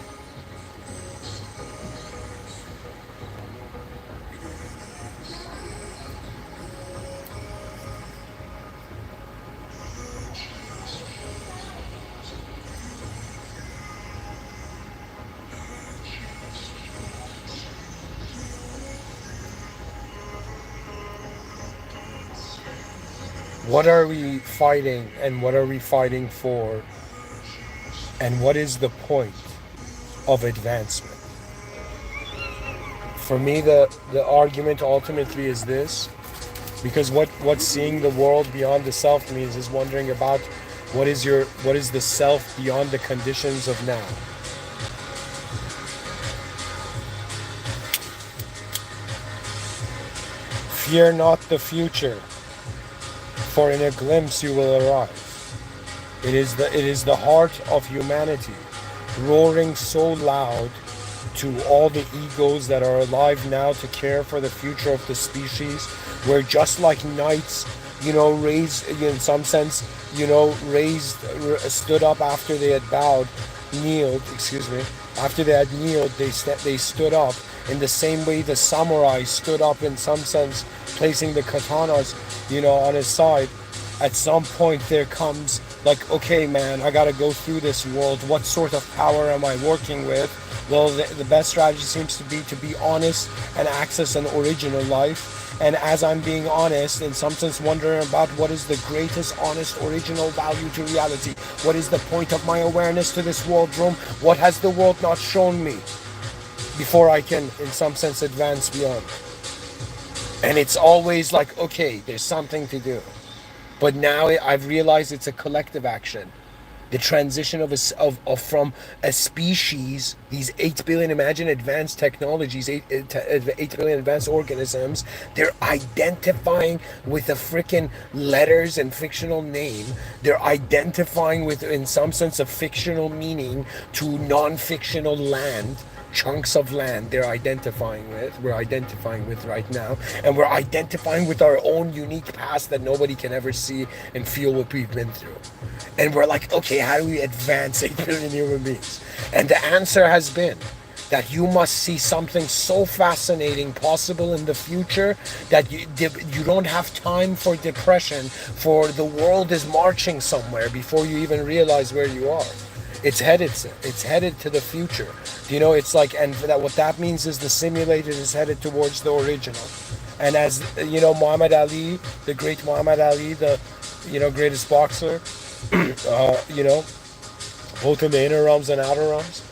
What are we fighting, and what are we fighting for, and what is the point of advancement? For me, the argument ultimately is this, because what seeing the world beyond the self means is wondering about what is the self beyond the conditions of now. Fear not the future, for in a glimpse you will arrive. It is the heart of humanity, roaring so loud to all the egos that are alive now to care for the future of the species, where just like knights, raised, in some sense, stood up after they had after they had kneeled, they stood up. In the same way the samurai stood up, in some sense, placing the katanas, on his side. At some point there comes like, okay, man, I gotta go through this world. What sort of power am I working with? Well, the best strategy seems to be honest and access an original life. And as I'm being honest, in some sense, wondering about what is the greatest, honest, original value to reality. What is the point of my awareness to this world room? What has the world not shown me before I can, in some sense, advance beyond? And it's always like, okay, there's something to do. But now I've realized it's a collective action. The transition from a species, these 8 billion, imagine advanced technologies, 8 billion advanced organisms, they're identifying with a freaking letters and fictional name. They're identifying with, in some sense, a fictional meaning to non-fictional land. Chunks of land we're identifying with right now, and we're identifying with our own unique past that nobody can ever see and feel what we've been through. And we're like, okay, how do we advance 8 billion human beings? And the answer has been that you must see something so fascinating possible in the future that you don't have time for depression, for the world is marching somewhere before you even realize where you are. It's headed to the future. It's like, and what that means is the simulated is headed towards the original. And as Muhammad Ali, the great Muhammad Ali, the greatest boxer, both in the inner realms and outer realms.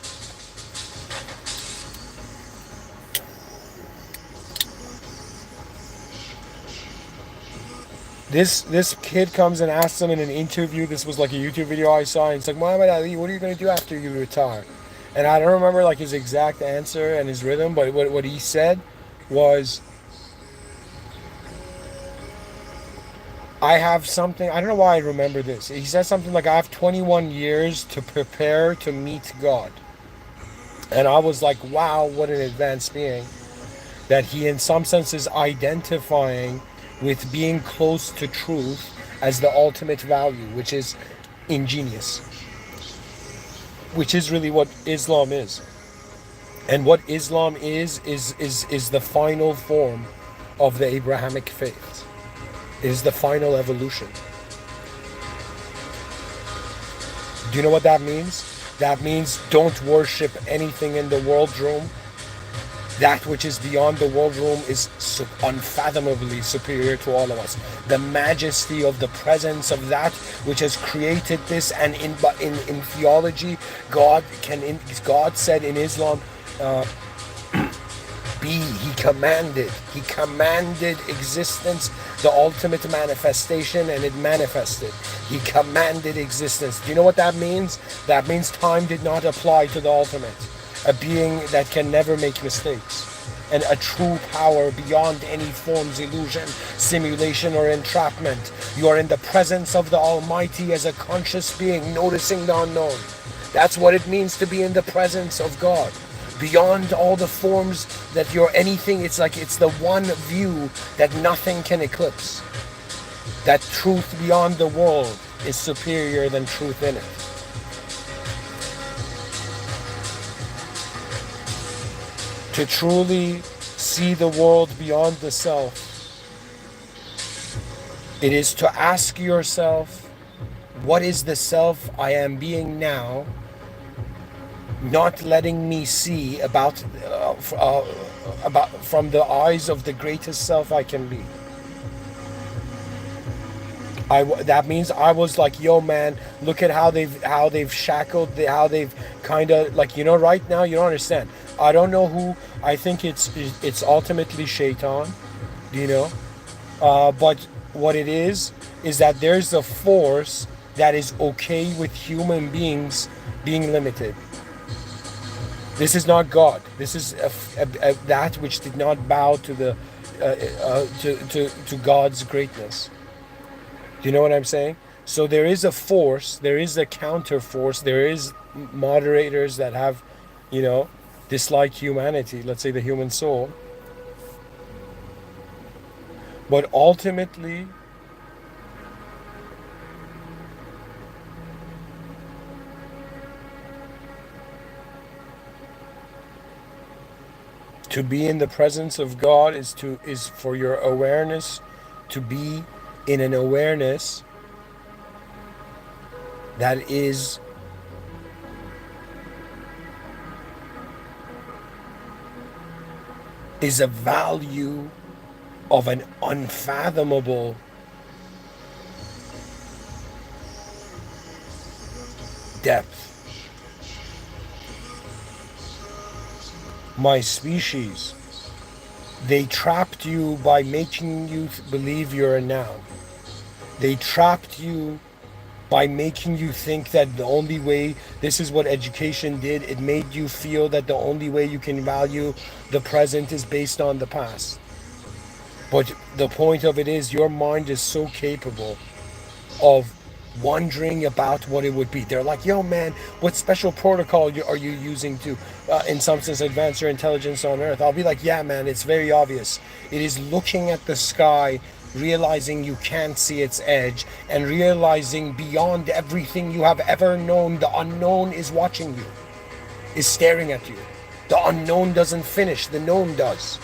This kid comes and asks him in an interview. This was like a YouTube video I saw. And it's like, Muhammad Ali, what are you going to do after you retire? And I don't remember like his exact answer and his rhythm, but what he said was, I have something, I don't know why I remember this. He said something like, I have 21 years to prepare to meet God. And I was like, wow, what an advanced being. That he in some sense is identifying with being close to truth as the ultimate value, which is ingenious, which is really what Islam is. And what Islam is the final form of the Abrahamic faith. It is the final evolution. Do you know what that means? That means don't worship anything in the world room. That which is beyond the world room is unfathomably superior to all of us. The majesty of the presence of that which has created this, and in theology, God said in Islam, He commanded existence, the ultimate manifestation, and it manifested. He commanded existence. Do you know what that means? That means time did not apply to the ultimate. A being that can never make mistakes, and a true power beyond any form's illusion, simulation, or entrapment. You are in the presence of the Almighty as a conscious being, noticing the unknown. That's what it means to be in the presence of God. Beyond all the forms that you're anything, it's like it's the one view that nothing can eclipse. That truth beyond the world is superior than truth in it. To truly see the world beyond the self, it is to ask yourself, what is the self I am being now, not letting me see about from the eyes of the greatest self I can be. That means I was like, yo, man, look at how they've shackled, how they've kind of like, right now you don't understand. I don't know who. I think it's ultimately Shaitan, you know. But what it is that there's a force that is okay with human beings being limited. This is not God. This is that which did not bow to the to God's greatness. Do you know what I'm saying? So there is a force, there is a counter force, there is moderators that have, you know, dislike humanity, let's say the human soul. But ultimately, to be in the presence of God is for your awareness to be in an awareness that is a value of an unfathomable depth. My species, they trapped you by making you believe you're a noun. They trapped you by making you think that the only way, this is what education did, it made you feel that the only way you can value the present is based on the past. But the point of it is, your mind is so capable of wondering about what it would be. They're like, yo, man, what special protocol are you using to, in some sense, advance your intelligence on Earth? I'll be like, yeah, man, it's very obvious. It is looking at the sky, realizing you can't see its edge, and realizing beyond everything you have ever known, the unknown is watching you, is staring at you. The unknown doesn't finish, the known does.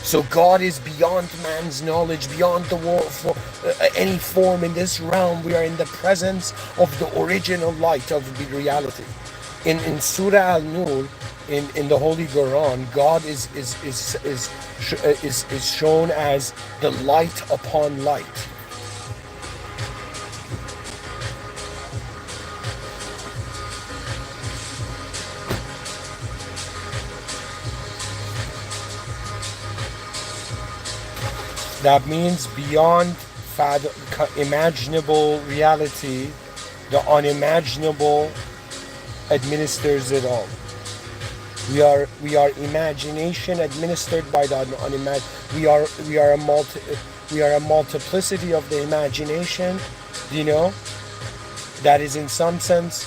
So God is beyond man's knowledge, beyond the world for any form in this realm. We are in the presence of the original light of the reality. In Surah Al-Nur, in the Holy Quran, God is shown as the light upon light. That means beyond imaginable reality, the unimaginable administers it all. We are imagination administered by the unimaginable. We are a multiplicity of the imagination, you know, that is in some sense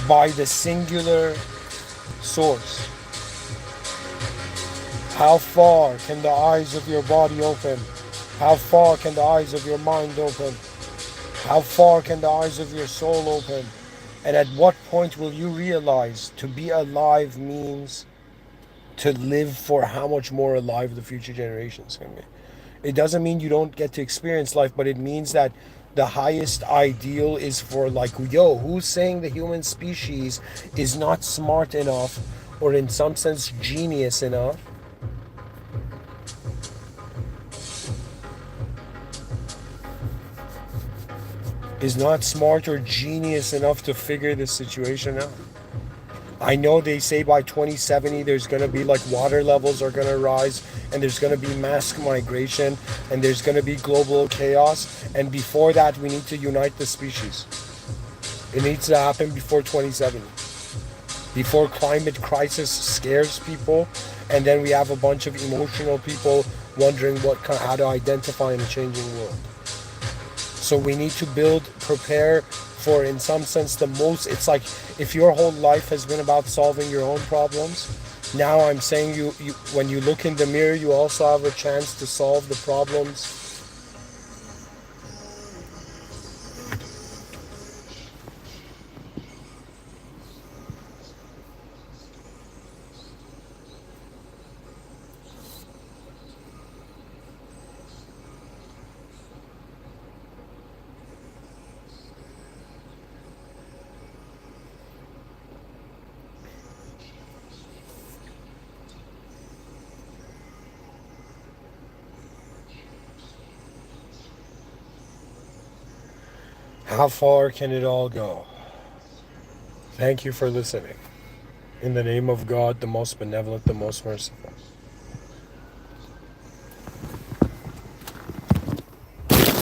by the singular source. How far can the eyes of your body open? How far can the eyes of your mind open? How far can the eyes of your soul open? And at what point will you realize to be alive means to live for how much more alive the future generations can be? It doesn't mean you don't get to experience life, but it means that the highest ideal is for, like, yo, who's saying the human species is not smart enough or in some sense genius enough is not smart or genius enough to figure this situation out? I know they say by 2070 there's going to be like water levels are going to rise and there's going to be mass migration and there's going to be global chaos, and before that we need to unite the species. It needs to happen before 2070, before climate crisis scares people and then we have a bunch of emotional people wondering how to identify in a changing world. So we need to prepare for, in some sense, the most. It's like if your whole life has been about solving your own problems, now I'm saying you when you look in the mirror, you also have a chance to solve the problems How far can it all go? Thank you for listening. In the name of God, the most benevolent, the most merciful.